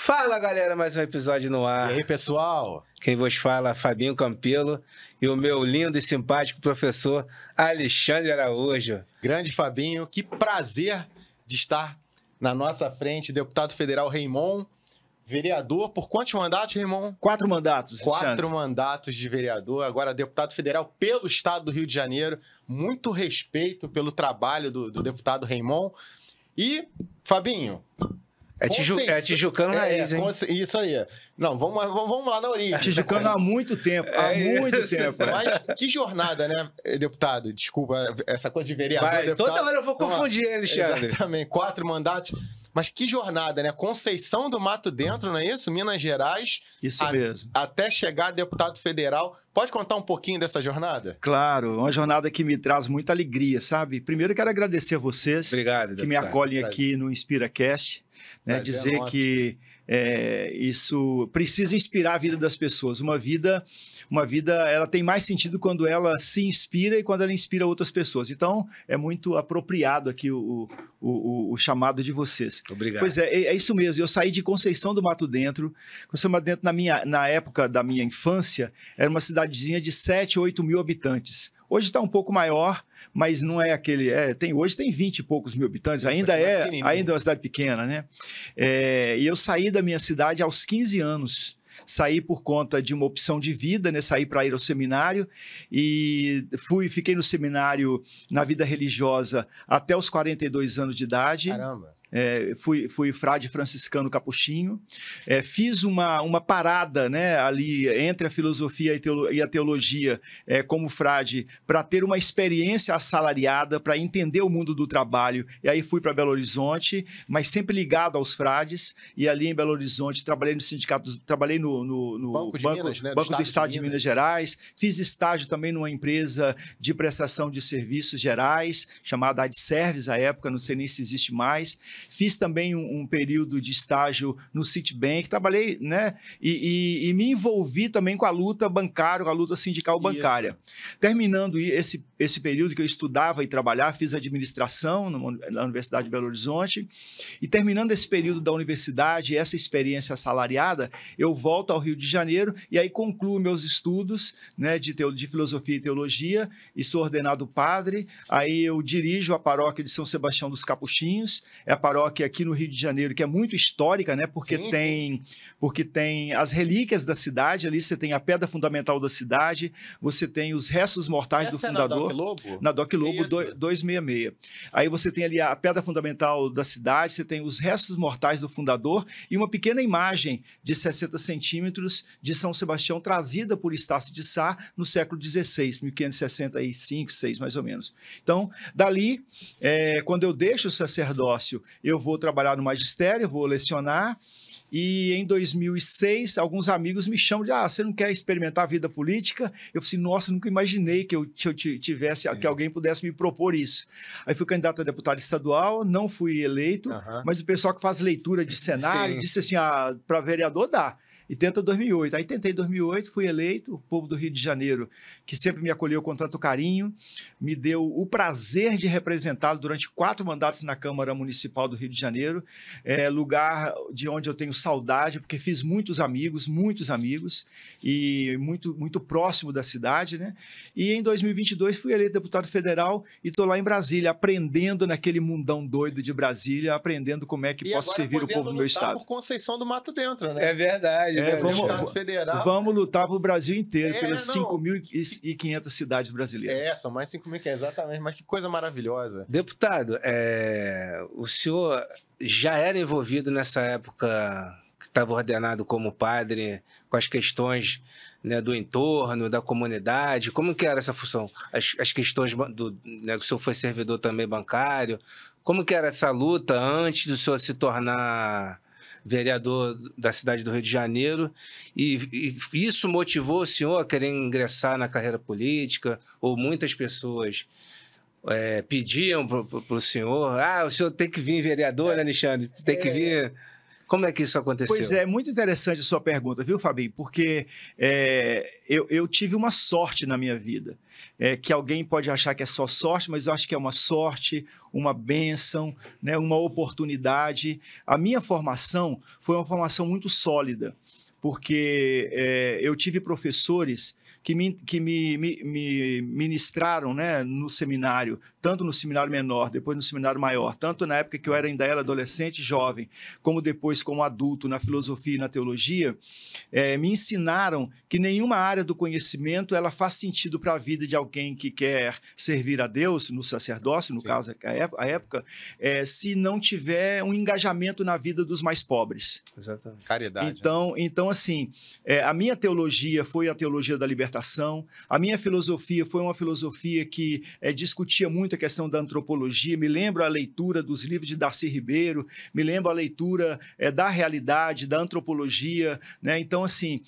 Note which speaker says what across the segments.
Speaker 1: Fala, galera, mais um episódio no ar.
Speaker 2: E aí, pessoal?
Speaker 1: Quem vos fala, Fabinho Campelo, e o meu lindo e simpático professor Alexandre Araújo.
Speaker 2: Grande Fabinho, que prazer de estar na nossa frente, deputado federal Raimon, vereador por quantos mandatos, Raimon?
Speaker 3: 4 mandatos.
Speaker 2: 4 mandatos de vereador, agora deputado federal pelo estado do Rio de Janeiro. Muito respeito pelo trabalho do deputado Raimon. E, Fabinho...
Speaker 1: É tijucano raiz, hein?
Speaker 2: Isso aí. Não, vamos lá na origem.
Speaker 3: Tijucano há muito tempo, muito tempo.
Speaker 2: Mas que jornada, né, deputado? Desculpa, essa coisa de vereador, deputado.
Speaker 1: Toda hora eu vou confundir, Alexandre.
Speaker 2: Exatamente, 4 mandatos. Mas que jornada, né? Conceição do Mato Dentro, não é isso? Minas Gerais.
Speaker 3: Isso mesmo.
Speaker 2: Até chegar a deputado federal. Pode contar um pouquinho dessa jornada?
Speaker 3: Claro, uma jornada que me traz muita alegria, sabe? Primeiro eu quero agradecer a vocês.
Speaker 1: Obrigado,
Speaker 3: que me acolhem aqui no InspiraCast. Né, dizer que isso precisa inspirar a vida das pessoas. Uma vida ela tem mais sentido quando ela se inspira e quando ela inspira outras pessoas. Então, é muito apropriado aqui o chamado de vocês.
Speaker 1: Obrigado.
Speaker 3: Pois é isso mesmo. Eu saí de Conceição do Mato Dentro. Conceição do Mato Dentro, na época da minha infância, era uma cidadezinha de 7, 8 mil habitantes. Hoje está um pouco maior, mas não é aquele... hoje tem 20 e poucos mil habitantes, ainda é uma cidade pequena, né? E eu saí da minha cidade aos 15 anos. Saí por conta de uma opção de vida, né? Saí para ir ao seminário e fiquei no seminário na vida religiosa até os 42 anos de idade.
Speaker 2: Caramba!
Speaker 3: Fui frade franciscano capuchinho, fiz uma parada, né, ali entre a filosofia e a teologia como frade para ter uma experiência assalariada, para entender o mundo do trabalho, e aí fui para Belo Horizonte, mas sempre ligado aos frades, e ali em Belo Horizonte trabalhei no sindicato, trabalhei no Banco do Estado de Minas Gerais, fiz estágio também numa empresa de prestação de serviços gerais, chamada Adservice à época, não sei nem se existe mais. Fiz também um período de estágio no Citibank, trabalhei, né? E me envolvi também com a luta bancária, com a luta sindical bancária. Isso. Terminando esse período que eu estudava e trabalhava, fiz administração na Universidade de Belo Horizonte. E terminando esse período da universidade, essa experiência assalariada, eu volto ao Rio de Janeiro e aí concluo meus estudos, né, de filosofia e teologia e sou ordenado padre. Aí eu dirijo a paróquia de São Sebastião dos Capuchinhos, é a paróquia aqui no Rio de Janeiro, que é muito histórica, né? Porque tem as relíquias da cidade, ali você tem a pedra fundamental da cidade, você tem os restos mortais do fundador.
Speaker 2: Na Doc Lobo?
Speaker 3: Na Doc Lobo 266. Aí você tem ali a pedra fundamental da cidade, você tem os restos mortais do fundador e uma pequena imagem de 60 centímetros de São Sebastião, trazida por Estácio de Sá no século XVI, 1565, 6 mais ou menos. Então, dali, quando eu deixo o sacerdócio, eu vou trabalhar no magistério, vou lecionar, e em 2006, alguns amigos me chamam de, você não quer experimentar a vida política? Eu falei assim, nossa, nunca imaginei que eu tivesse, que alguém pudesse me propor isso. Aí fui candidato a deputado estadual, não fui eleito, mas o pessoal que faz leitura de cenário disse assim, para vereador dá. E tenta 2008. Aí tentei 2008, fui eleito, o povo do Rio de Janeiro, que sempre me acolheu com tanto carinho, me deu o prazer de representá-lo durante 4 mandatos na Câmara Municipal do Rio de Janeiro, lugar de onde eu tenho saudade, porque fiz muitos amigos, e muito próximo da cidade, né? E em 2022 fui eleito deputado federal e estou lá em Brasília, aprendendo naquele mundão doido de Brasília, aprendendo como é que posso servir o povo do meu estado.
Speaker 2: Por Conceição do Mato Dentro, né?
Speaker 1: É verdade.
Speaker 3: Vamos lutar para o Brasil inteiro, pelas 5.500 cidades brasileiras.
Speaker 2: São mais 5.500, exatamente, mas que coisa maravilhosa.
Speaker 1: Deputado, o senhor já era envolvido nessa época que estava ordenado como padre com as questões, né, do entorno, da comunidade? Como que era essa função? As questões né, o senhor foi servidor também bancário, como que era essa luta antes do senhor se tornar vereador da cidade do Rio de Janeiro, e isso motivou o senhor a querer ingressar na carreira política, ou muitas pessoas pediam para o senhor, o senhor tem que vir vereador, né, Alexandre? Tem que vir... Como é que isso aconteceu?
Speaker 3: Pois é, muito interessante a sua pergunta, viu, Fabinho? Porque eu tive uma sorte na minha vida, que alguém pode achar que é só sorte, mas eu acho que é uma sorte, uma bênção, né, uma oportunidade. A minha formação foi uma formação muito sólida, porque eu tive professores que me ministraram, né, no seminário, tanto no seminário menor, depois no seminário maior, tanto na época que eu ainda era adolescente e jovem, como depois como adulto na filosofia e na teologia, me ensinaram que nenhuma área do conhecimento ela faz sentido para a vida de alguém que quer servir a Deus, no sacerdócio, no
Speaker 2: Sim.
Speaker 3: caso, a época, se não tiver um engajamento na vida dos mais pobres.
Speaker 1: Exatamente.
Speaker 2: Caridade.
Speaker 3: Então assim, a minha teologia foi a teologia da libertação, a minha filosofia foi uma filosofia que discutia muito a questão da antropologia, me lembro a leitura dos livros de Darcy Ribeiro, me lembro a leitura da realidade, da antropologia, né? Então, assim,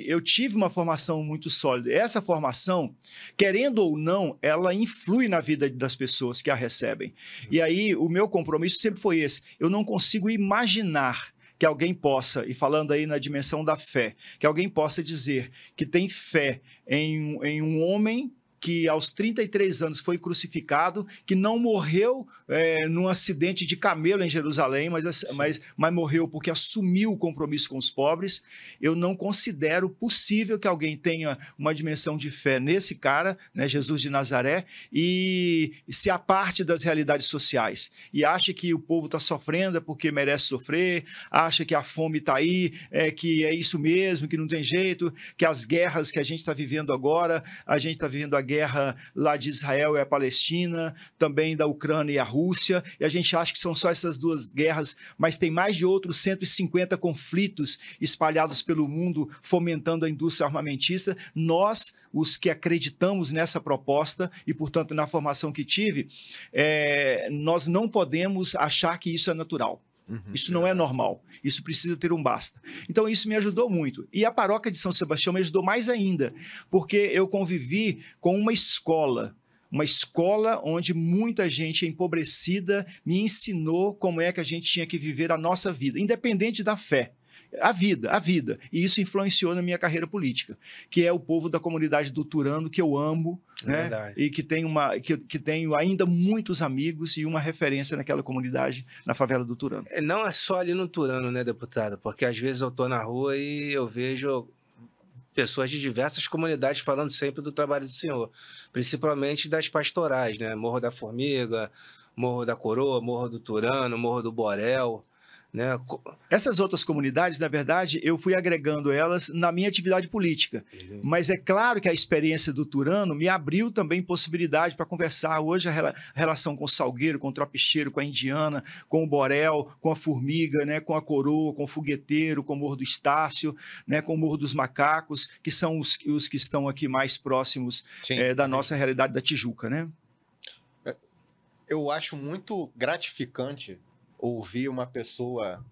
Speaker 3: eu tive uma formação muito sólida. Essa formação, querendo ou não, ela influi na vida das pessoas que a recebem. E aí, o meu compromisso sempre foi esse. Eu não consigo imaginar que alguém possa, e falando aí na dimensão da fé, que alguém possa dizer que tem fé em um homem que aos 33 anos foi crucificado, que não morreu num acidente de camelo em Jerusalém, mas morreu porque assumiu o compromisso com os pobres. Eu não considero possível que alguém tenha uma dimensão de fé nesse cara, né, Jesus de Nazaré, e se aparte das realidades sociais. E acha que o povo está sofrendo porque merece sofrer, acha que a fome está aí, que é isso mesmo, que não tem jeito, que as guerras que a gente está vivendo agora, a gente está vivendo a guerra lá de Israel e a Palestina, também da Ucrânia e a Rússia, e a gente acha que são só essas duas guerras, mas tem mais de outros 150 conflitos espalhados pelo mundo, fomentando a indústria armamentista. Nós, os que acreditamos nessa proposta, e portanto na formação que tive, nós não podemos achar que isso é natural. Isso não é normal, isso precisa ter um basta. Então isso me ajudou muito. E a paróquia de São Sebastião me ajudou mais ainda, porque eu convivi com uma escola onde muita gente empobrecida me ensinou como é que a gente tinha que viver a nossa vida, independente da fé. A vida. E isso influenciou na minha carreira política, que é o povo da comunidade do Turano, que eu amo, né? E que tenho ainda muitos amigos e uma referência naquela comunidade, na favela do Turano.
Speaker 1: Não é só ali no Turano, né, deputado? Porque às vezes eu estou na rua e eu vejo pessoas de diversas comunidades falando sempre do trabalho do senhor, principalmente das pastorais, né? Morro da Formiga, Morro da Coroa, Morro do Turano, Morro do Borel, né?
Speaker 3: Essas outras comunidades, na verdade, eu fui agregando elas na minha atividade política. Mas é claro que a experiência do Turano me abriu também possibilidade para conversar hoje a relação com o Salgueiro, com o Trapicheiro, com a Indiana, com o Borel, com a Formiga, né, com a Coroa, com o Fogueteiro, com o Morro do Estácio, né, com o Morro dos Macacos, que são os que estão aqui mais próximos da nossa realidade da Tijuca, né?
Speaker 2: Eu acho muito gratificante ouvir uma pessoa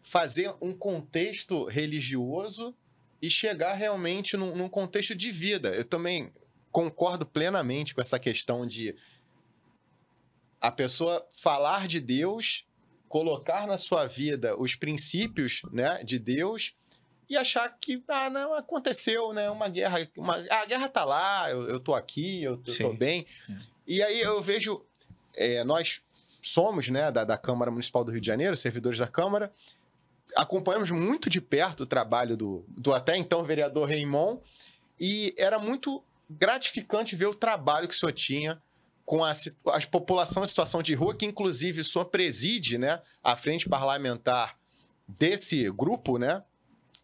Speaker 2: fazer um contexto religioso e chegar realmente num contexto de vida. Eu também concordo plenamente com essa questão de a pessoa falar de Deus, colocar na sua vida os princípios, né, de Deus e achar que, não, aconteceu, né, uma guerra, a guerra tá lá, eu tô aqui, eu tô bem. E aí eu vejo, nós somos, né, da Câmara Municipal do Rio de Janeiro, servidores da Câmara, acompanhamos muito de perto o trabalho do até então vereador Raimon, e era muito gratificante ver o trabalho que o senhor tinha com a população em situação de rua, que inclusive o senhor preside, né, a frente parlamentar desse grupo, né,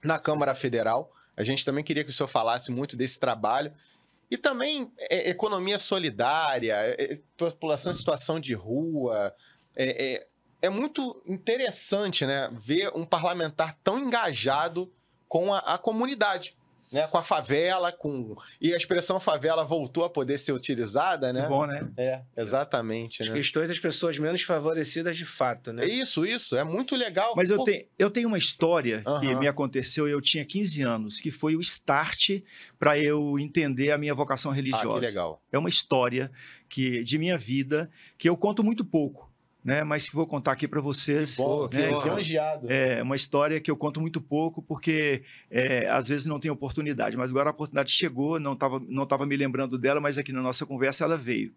Speaker 2: na Câmara Federal. A gente também queria que o senhor falasse muito desse trabalho. E também economia solidária, população em situação de rua. É muito interessante, né, ver um parlamentar tão engajado com a comunidade, né, com a favela, e a expressão favela voltou a poder ser utilizada, né?
Speaker 3: Que bom, né?
Speaker 2: Exatamente.
Speaker 1: As
Speaker 2: né?
Speaker 1: questões das pessoas menos favorecidas de fato, né?
Speaker 2: Isso, é muito legal.
Speaker 3: Mas eu tenho uma história que me aconteceu, eu tinha 15 anos, que foi o start para eu entender a minha vocação religiosa.
Speaker 2: Que legal.
Speaker 3: É uma história de minha vida que eu conto muito pouco, né, mas que vou contar aqui para vocês.
Speaker 2: Bom,
Speaker 3: né,
Speaker 2: lisonjeado.
Speaker 3: É uma história que eu conto muito pouco, porque às vezes não tem oportunidade, mas agora a oportunidade chegou, não tava me lembrando dela, mas aqui na nossa conversa ela veio.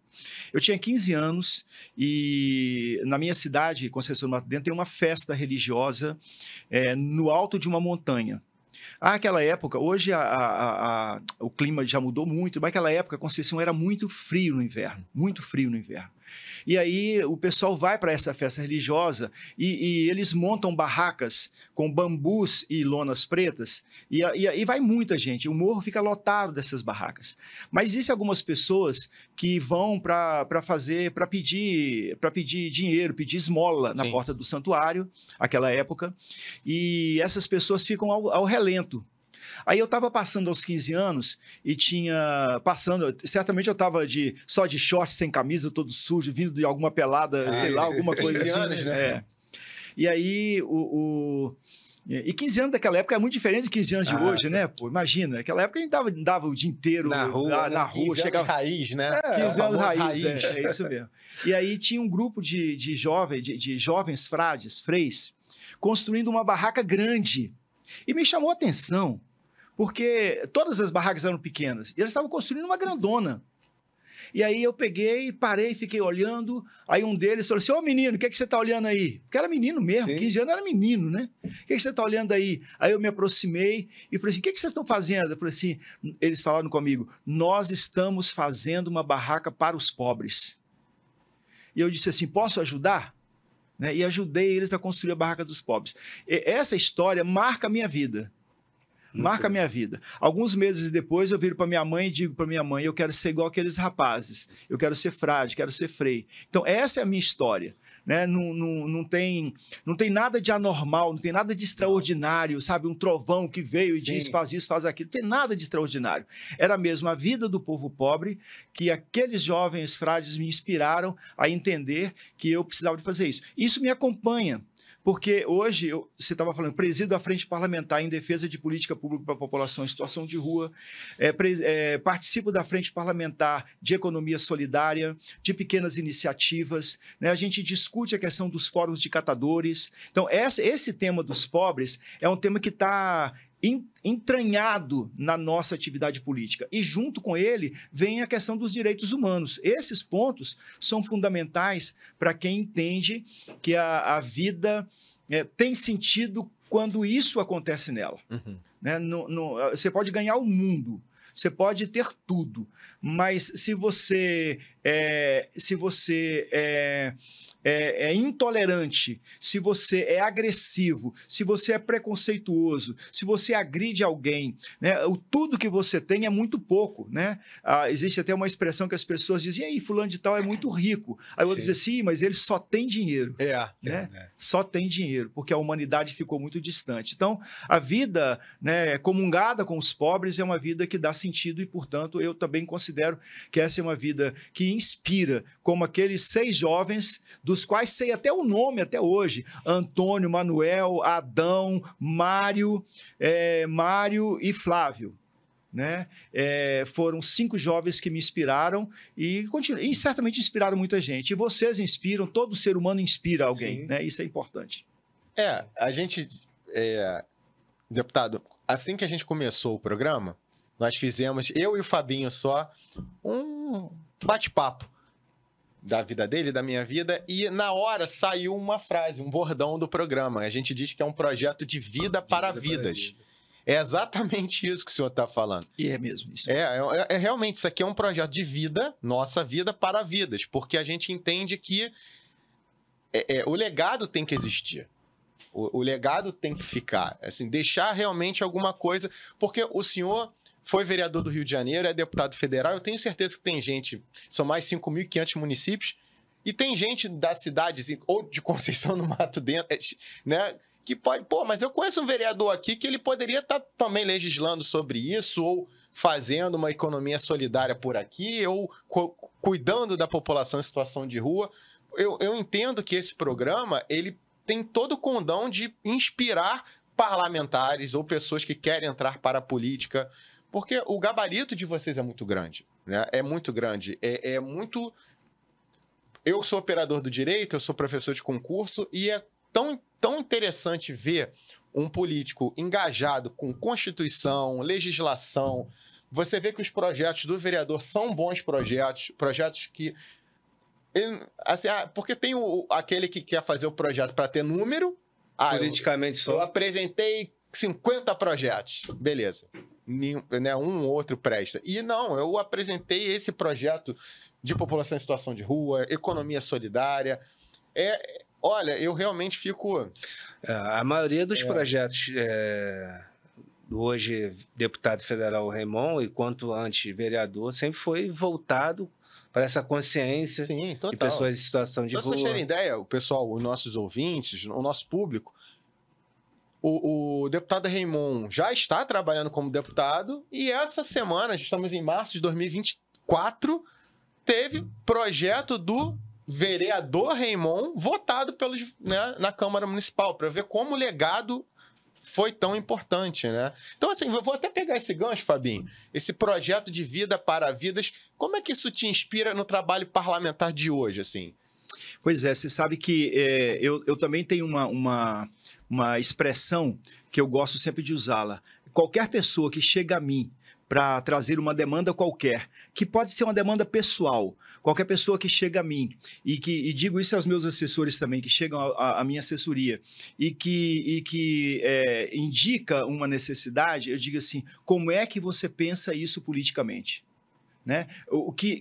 Speaker 3: Eu tinha 15 anos e na minha cidade, Conceição do Mato Dentro, tem uma festa religiosa no alto de uma montanha. Aquela época, hoje o clima já mudou muito, mas naquela época Conceição era muito frio no inverno, muito frio no inverno. E aí o pessoal vai para essa festa religiosa e eles montam barracas com bambus e lonas pretas e vai muita gente. O morro fica lotado dessas barracas. Mas existem algumas pessoas que vão para pedir dinheiro, pedir esmola na porta do santuário, aquela época, e essas pessoas ficam ao relento. Aí eu estava passando aos 15 anos e certamente eu estava só de short, sem camisa, todo sujo, vindo de alguma pelada, sei lá, alguma coisa
Speaker 2: 15
Speaker 3: assim.
Speaker 2: anos, né?
Speaker 3: E aí, e 15 anos daquela época é muito diferente de 15 anos de hoje, né? Pô, imagina, naquela época a gente andava o dia inteiro
Speaker 1: na rua,
Speaker 3: na rua,
Speaker 2: 15
Speaker 3: chegava...
Speaker 2: anos raiz, né?
Speaker 3: 15 anos raiz, é isso mesmo. E aí tinha um grupo de jovens freis, construindo uma barraca grande. E me chamou a atenção, porque todas as barracas eram pequenas, e eles estavam construindo uma grandona. E aí eu peguei, parei, fiquei olhando, aí um deles falou assim, ô menino, o que é que você está olhando aí? Porque era menino mesmo,
Speaker 1: Sim.
Speaker 3: 15 anos era menino, né? O que é que você está olhando aí? Aí eu me aproximei e falei assim, o que é que vocês estão fazendo? Eu falei assim, eles falaram comigo, nós estamos fazendo uma barraca para os pobres. E eu disse assim, posso ajudar? Né? E ajudei eles a construir a barraca dos pobres. Essa história marca a minha vida. Marca a minha vida. Alguns meses depois eu viro para minha mãe e digo para minha mãe, eu quero ser igual aqueles rapazes, eu quero ser frade, quero ser frei. Então essa é a minha história. Né? Não tem nada de anormal, não tem nada de extraordinário, sabe? Um trovão que veio e diz, faz isso, faz aquilo. Não tem nada de extraordinário. Era mesmo a vida do povo pobre que aqueles jovens frades me inspiraram a entender que eu precisava de fazer isso. Isso me acompanha. Porque hoje, você estava falando, presido a Frente Parlamentar em Defesa de Política Pública para a População em Situação de Rua, participo da Frente Parlamentar de Economia Solidária, de pequenas iniciativas, né? A gente discute a questão dos fóruns de catadores. Então, esse tema dos pobres é um tema que está entranhado na nossa atividade política. E junto com ele vem a questão dos direitos humanos. Esses pontos são fundamentais para quem entende que a vida tem sentido quando isso acontece nela. Uhum. Né? Você pode ganhar o mundo, você pode ter tudo, mas se você é intolerante, se você é agressivo, se você é preconceituoso, se você agride alguém, né, tudo que você tem é muito pouco, né? Existe até uma expressão que as pessoas dizem, e aí, fulano de tal é muito rico. Aí outros dizem assim, mas ele só tem dinheiro. Né? Só tem dinheiro, porque a humanidade ficou muito distante. Então, a vida, né, comungada com os pobres é uma vida que dá sentido e, portanto, eu também considero que essa é uma vida que inspira, como aqueles 6 jovens dos quais sei até o nome até hoje, Antônio, Manuel, Adão, Mário e Flávio. Né? Foram 5 jovens que me inspiraram e certamente inspiraram muita gente. E vocês inspiram, todo ser humano inspira alguém, né? Isso é importante.
Speaker 2: A gente, deputado, assim que a gente começou o programa, nós fizemos, eu e o Fabinho só, um bate-papo da vida dele, da minha vida, e na hora saiu uma frase, um bordão do programa. A gente diz que é um projeto de vida para vidas. É exatamente isso que o senhor está falando.
Speaker 3: E é mesmo isso.
Speaker 2: Realmente, isso aqui é um projeto de vida, nossa vida para vidas, porque a gente entende que o legado tem que existir. O legado tem que ficar, assim, deixar realmente alguma coisa, porque o senhor foi vereador do Rio de Janeiro, é deputado federal, eu tenho certeza que tem gente, são mais 5.500 municípios, e tem gente da cidade, ou de Conceição do Mato Dentro, né, que pode, mas eu conheço um vereador aqui que ele poderia estar também legislando sobre isso, ou fazendo uma economia solidária por aqui, ou cuidando da população em situação de rua. Eu entendo que esse programa, ele tem todo o condão de inspirar parlamentares ou pessoas que querem entrar para a política, porque o gabarito de vocês é muito grande, né? É muito grande, é muito... eu sou operador do direito, eu sou professor de concurso, e é tão interessante ver um político engajado com Constituição, legislação. Você vê que os projetos do vereador são bons projetos que... assim, porque tem aquele que quer fazer o projeto para ter número.
Speaker 1: Politicamente
Speaker 2: eu apresentei 50 projetos. Beleza. Né, um ou outro presta. E não, eu apresentei esse projeto de população em situação de rua, economia solidária. Olha, eu realmente fico...
Speaker 1: A maioria dos projetos do hoje deputado federal Raimon, e quanto antes vereador, sempre foi voltado para essa consciência.
Speaker 2: Sim, total.
Speaker 1: De pessoas em situação de rua.
Speaker 2: Pra vocês terem ideia, o pessoal, os nossos ouvintes, o nosso público, o deputado Raimon já está trabalhando como deputado, e essa semana, estamos em março de 2024, teve projeto do vereador Raimon votado na Câmara Municipal, para ver como o legado foi tão importante, né? Então, assim, eu vou até pegar esse gancho, Fabinho, esse projeto de vida para vidas, como é que isso te inspira no trabalho parlamentar de hoje, assim?
Speaker 3: Pois é, você sabe que eu também tenho uma expressão que eu gosto sempre de usá-la. Qualquer pessoa que chega a mim para trazer uma demanda qualquer, que pode ser uma demanda pessoal, qualquer pessoa que chega a mim, e digo isso aos meus assessores também, que chegam à minha assessoria, e que indica uma necessidade, eu digo assim, como é que você pensa isso politicamente? Né?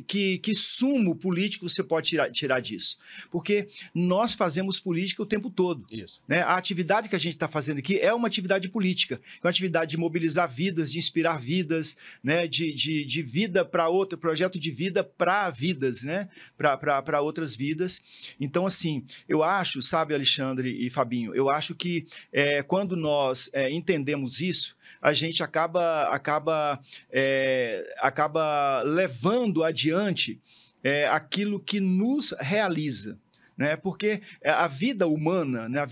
Speaker 3: Que sumo político você pode tirar disso? Porque nós fazemos política o tempo todo.
Speaker 2: Isso.
Speaker 3: Né? A atividade que a gente está fazendo aqui é uma atividade política, é uma atividade de mobilizar vidas, de inspirar vidas, né? de vida para outra, projeto de vida para vidas, né? Para outras vidas. Então, assim, eu acho, sabe, Alexandre e Fabinho, eu acho que quando nós entendemos isso, a gente acaba levando adiante aquilo que nos realiza, né? Porque a vida humana, né?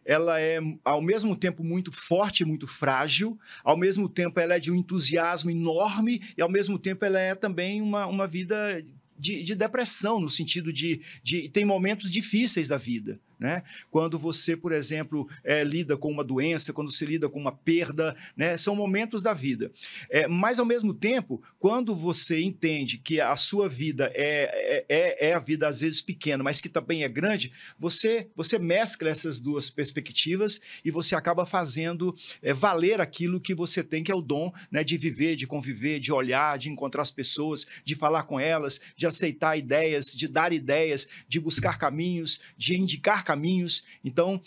Speaker 3: Ela é ao mesmo tempo muito forte e muito frágil, ao mesmo tempo ela é de um entusiasmo enorme e ao mesmo tempo ela é também uma vida de depressão, no sentido de tem momentos difíceis da vida. Né? Quando você, por exemplo, lida com uma doença, quando você lida com uma perda, né? São momentos da vida. Mas, ao mesmo tempo, quando você entende que a sua vida é a vida, às vezes, pequena, mas que também é grande, você mescla essas duas perspectivas e você acaba fazendo valer aquilo que você tem, que é o dom, né? De viver, de conviver, de olhar, de encontrar as pessoas, de falar com elas, de aceitar ideias, de dar ideias, de buscar caminhos, de indicar caminhos. Então,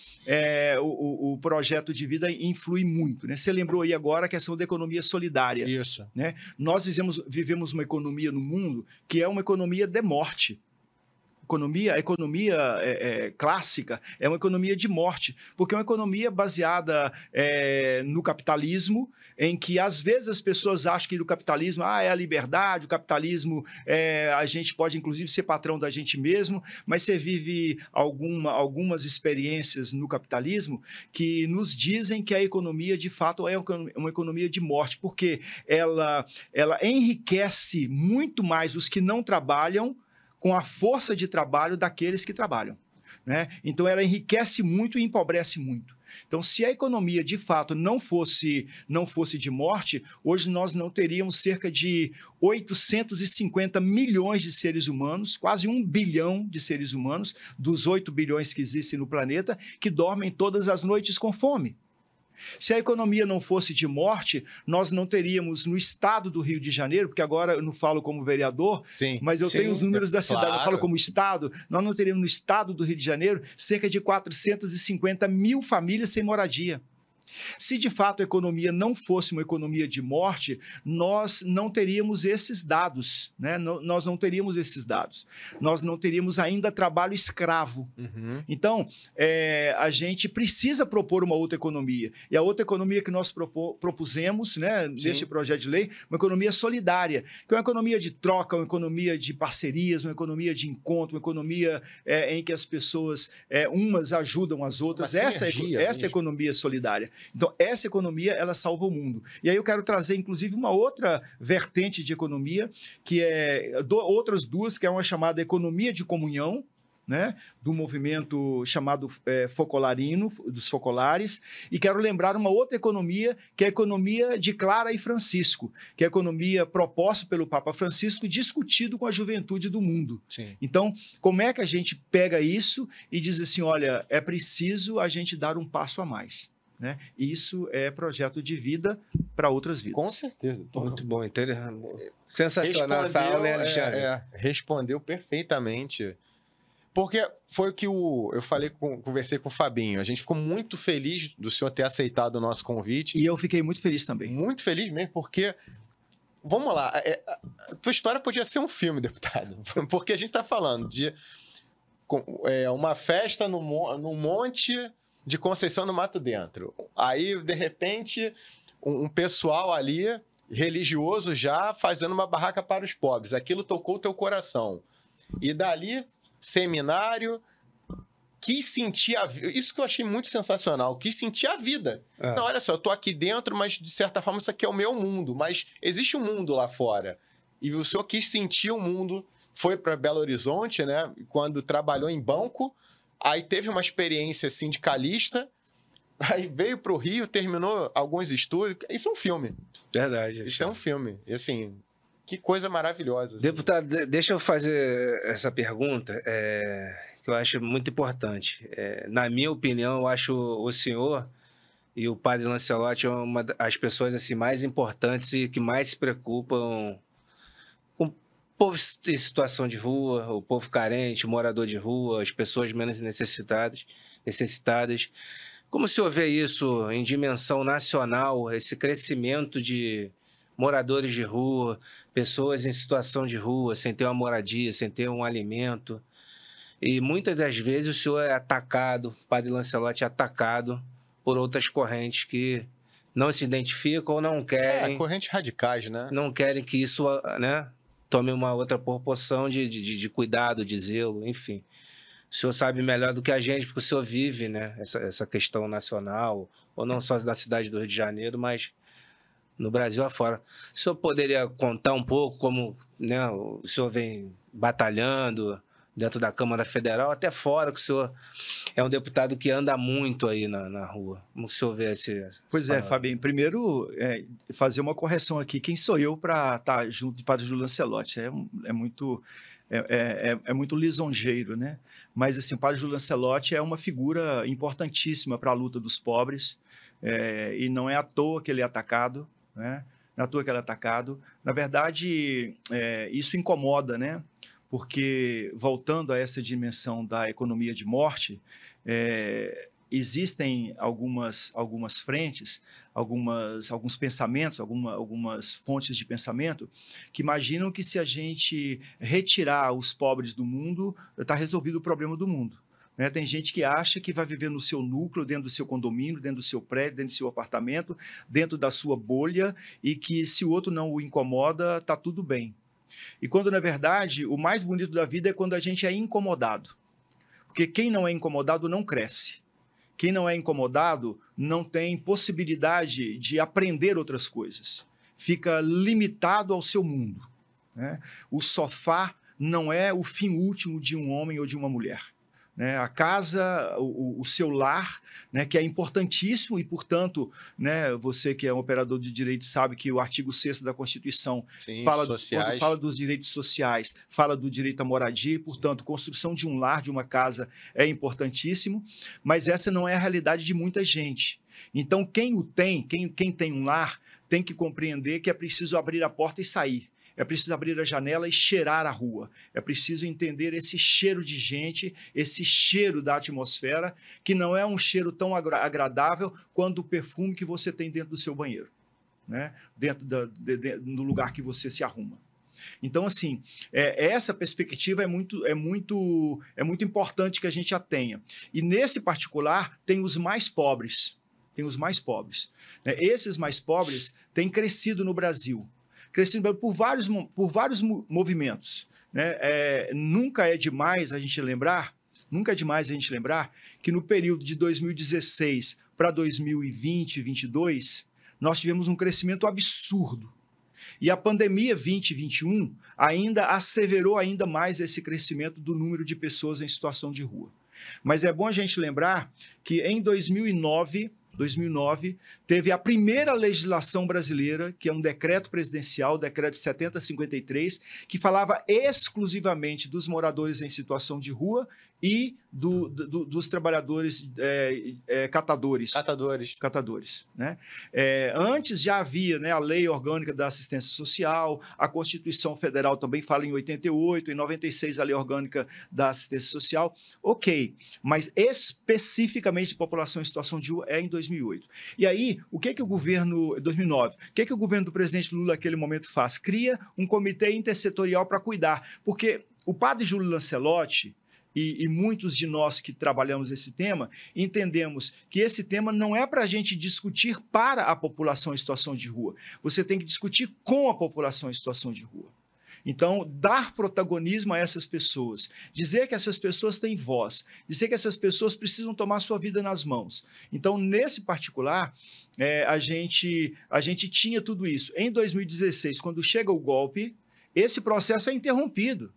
Speaker 3: o projeto de vida influi muito. Né? Você lembrou aí agora a questão da economia solidária.
Speaker 2: Isso.
Speaker 3: Né? Nós vivemos uma economia no mundo que é uma economia de morte. A economia clássica é uma economia de morte, porque é uma economia baseada no capitalismo, em que às vezes as pessoas acham que o capitalismo é a liberdade, o capitalismo a gente pode inclusive ser patrão da gente mesmo, mas você vive algumas experiências no capitalismo que nos dizem que a economia de fato é uma economia de morte, porque ela enriquece muito mais os que não trabalham com a força de trabalho daqueles que trabalham. Né? Então, ela enriquece muito e empobrece muito. Então, se a economia, de fato, não fosse de morte, hoje nós não teríamos cerca de 850 milhões de seres humanos, quase 1 bilhão de seres humanos, dos 8 bilhões que existem no planeta, que dormem todas as noites com fome. Se a economia não fosse de morte, nós não teríamos no estado do Rio de Janeiro, porque agora eu não falo como vereador,
Speaker 2: sim,
Speaker 3: mas eu tenho os números da cidade,
Speaker 2: claro.
Speaker 3: Eu falo como estado, nós não teríamos no estado do Rio de Janeiro cerca de 450 mil famílias sem moradia. Se de fato a economia não fosse uma economia de morte, nós não teríamos esses dados, né? Nós não teríamos esses dados. Nós não teríamos ainda trabalho escravo.
Speaker 2: Uhum.
Speaker 3: Então, a gente precisa propor uma outra economia. E a outra economia que nós propusemos, né, neste projeto de lei, uma economia solidária, que é uma economia de troca, uma economia de parcerias, uma economia de encontro, uma economia em que as pessoas umas ajudam as outras. Essa é a economia solidária. Então, essa economia, ela salva o mundo. E aí eu quero trazer, inclusive, uma outra vertente de economia, que é outras duas, que é uma chamada economia de comunhão, né, do movimento chamado focolarino, dos focolares, e quero lembrar uma outra economia, que é a economia de Clara e Francisco, que é a economia proposta pelo Papa Francisco e discutido com a juventude do mundo.
Speaker 2: Sim.
Speaker 3: Então, como é que a gente pega isso e diz assim, olha, é preciso a gente dar um passo a mais, né? Isso é projeto de vida para outras vidas.
Speaker 2: Com certeza.
Speaker 1: Muito bom, sensacional essa aula, hein, Alexandre?
Speaker 2: Respondeu perfeitamente. Porque foi o que eu falei, conversei com o Fabinho. A gente ficou muito feliz do senhor ter aceitado o nosso convite.
Speaker 3: E eu fiquei muito feliz também.
Speaker 2: Muito feliz mesmo, porque... Vamos lá. A tua história podia ser um filme, deputado. Porque a gente está falando de uma festa no monte de Conceição do Mato Dentro. Aí, de repente, um pessoal ali, religioso já, fazendo uma barraca para os pobres. Aquilo tocou o teu coração. E dali... seminário, quis sentir a vida. Isso que eu achei muito sensacional, quis sentir a vida. Não, olha só, eu tô aqui dentro, mas de certa forma isso aqui é o meu mundo, mas existe um mundo lá fora. E o senhor quis sentir o mundo, foi para Belo Horizonte, né? Quando trabalhou em banco, aí teve uma experiência sindicalista, aí veio para o Rio, terminou alguns estudos. Isso é um filme.
Speaker 1: Verdade.
Speaker 2: Isso é um filme. E assim... Que coisa maravilhosa. Assim.
Speaker 1: Deputado, deixa eu fazer essa pergunta, que eu acho muito importante. Na minha opinião, eu acho o senhor e o padre Lancelotti uma das pessoas assim, mais importantes e que mais se preocupam com o povo em situação de rua, o povo carente, o morador de rua, as pessoas menos necessitadas. Como o senhor vê isso em dimensão nacional, esse crescimento de moradores de rua, pessoas em situação de rua, sem ter uma moradia, sem ter um alimento. E muitas das vezes o senhor é atacado, o padre Lancelotti é atacado por outras correntes que não se identificam ou não querem...
Speaker 2: correntes radicais, né?
Speaker 1: Não querem que isso, né, tome uma outra proporção de cuidado, de zelo, enfim. O senhor sabe melhor do que a gente, porque o senhor vive, né, essa questão nacional, ou não só da cidade do Rio de Janeiro, mas... no Brasil afora. O senhor poderia contar um pouco como, né, o senhor vem batalhando dentro da Câmara Federal, até fora, que o senhor é um deputado que anda muito aí na rua. Como o senhor vê esse...
Speaker 3: Pois é, Fabinho. Primeiro, fazer uma correção aqui. Quem sou eu para estar junto de padre Júlio Lancelotti? É muito lisonjeiro, né? Mas, assim, o padre Júlio Lancelotti é uma figura importantíssima para a luta dos pobres, e não é à toa que ele é atacado, né? Não é à toa que ele é atacado. Na verdade, isso incomoda, né? Porque, voltando a essa dimensão da economia de morte, existem algumas frentes, alguns pensamentos, algumas fontes de pensamento que imaginam que se a gente retirar os pobres do mundo, está resolvido o problema do mundo. Né? Tem gente que acha que vai viver no seu núcleo, dentro do seu condomínio, dentro do seu prédio, dentro do seu apartamento, dentro da sua bolha, e que se o outro não o incomoda, está tudo bem. E quando, na verdade, o mais bonito da vida é quando a gente é incomodado. Porque quem não é incomodado não cresce. Quem não é incomodado não tem possibilidade de aprender outras coisas. Fica limitado ao seu mundo. Né? O sofá não é o fim último de um homem ou de uma mulher. Né? A casa, o seu lar, né, que é importantíssimo e, portanto, né, você que é um operador de direito sabe que o artigo 6º da Constituição quando fala dos direitos sociais, fala do direito à moradia e, portanto, construção de um lar, de uma casa é importantíssimo, mas essa não é a realidade de muita gente. Então, quem tem um lar tem que compreender que é preciso abrir a porta e sair. É preciso abrir a janela e cheirar a rua. É preciso entender esse cheiro de gente, esse cheiro da atmosfera, que não é um cheiro tão agradável quanto o perfume que você tem dentro do seu banheiro, né? Dentro do lugar que você se arruma. Então, assim, essa perspectiva é muito importante que a gente a tenha. E, nesse particular, tem os mais pobres. Tem os mais pobres. Né? Esses mais pobres têm crescido no Brasil. Crescendo por vários movimentos. Né? Nunca é demais a gente lembrar nunca é demais a gente lembrar que no período de 2016 para 2020 e 2022, nós tivemos um crescimento absurdo. E a pandemia 2021 ainda asseverou ainda mais esse crescimento do número de pessoas em situação de rua. Mas é bom a gente lembrar que em 2009, teve a primeira legislação brasileira, que é um decreto presidencial, o decreto 7053, que falava exclusivamente dos moradores em situação de rua e dos trabalhadores catadores. Né? Antes já havia, né, a Lei Orgânica da Assistência Social, a Constituição Federal também fala em 88, em 96 a Lei Orgânica da Assistência Social, ok, mas especificamente de população em situação de rua é em 2008. E aí, o que o governo, 2009, o que o governo do presidente Lula naquele momento faz? Cria um comitê intersetorial para cuidar, porque o padre Júlio Lancelotti, e muitos de nós que trabalhamos esse tema, entendemos que esse tema não é para a gente discutir para a população em situação de rua. Você tem que discutir com a população em situação de rua. Então, dar protagonismo a essas pessoas, dizer que essas pessoas têm voz, dizer que essas pessoas precisam tomar sua vida nas mãos. Então, nesse particular, a gente tinha tudo isso. Em 2016, quando chega o golpe, esse processo é interrompido.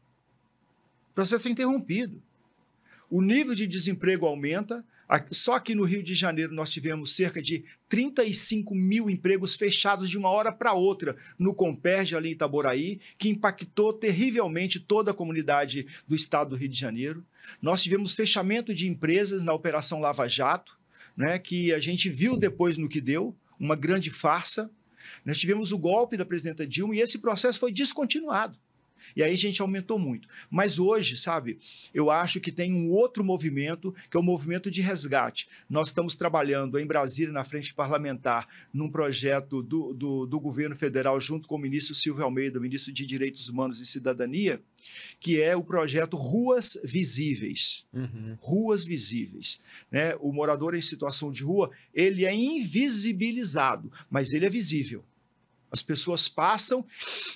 Speaker 3: O nível de desemprego aumenta. Só aqui no Rio de Janeiro nós tivemos cerca de 35 mil empregos fechados de uma hora para outra no Comperj, ali em Itaboraí, que impactou terrivelmente toda a comunidade do estado do Rio de Janeiro. Nós tivemos fechamento de empresas na Operação Lava Jato, né, que a gente viu depois no que deu, uma grande farsa. Nós tivemos o golpe da presidenta Dilma e esse processo foi descontinuado. E aí a gente aumentou muito. Mas hoje, sabe, eu acho que tem um outro movimento, que é o movimento de resgate. Nós estamos trabalhando em Brasília, na frente parlamentar, num projeto do governo federal, junto com o ministro Silvio Almeida, ministro de Direitos Humanos e Cidadania, que é o projeto Ruas Visíveis. Ruas Visíveis. Né? O morador em situação de rua, ele é invisibilizado, mas ele é visível. As pessoas passam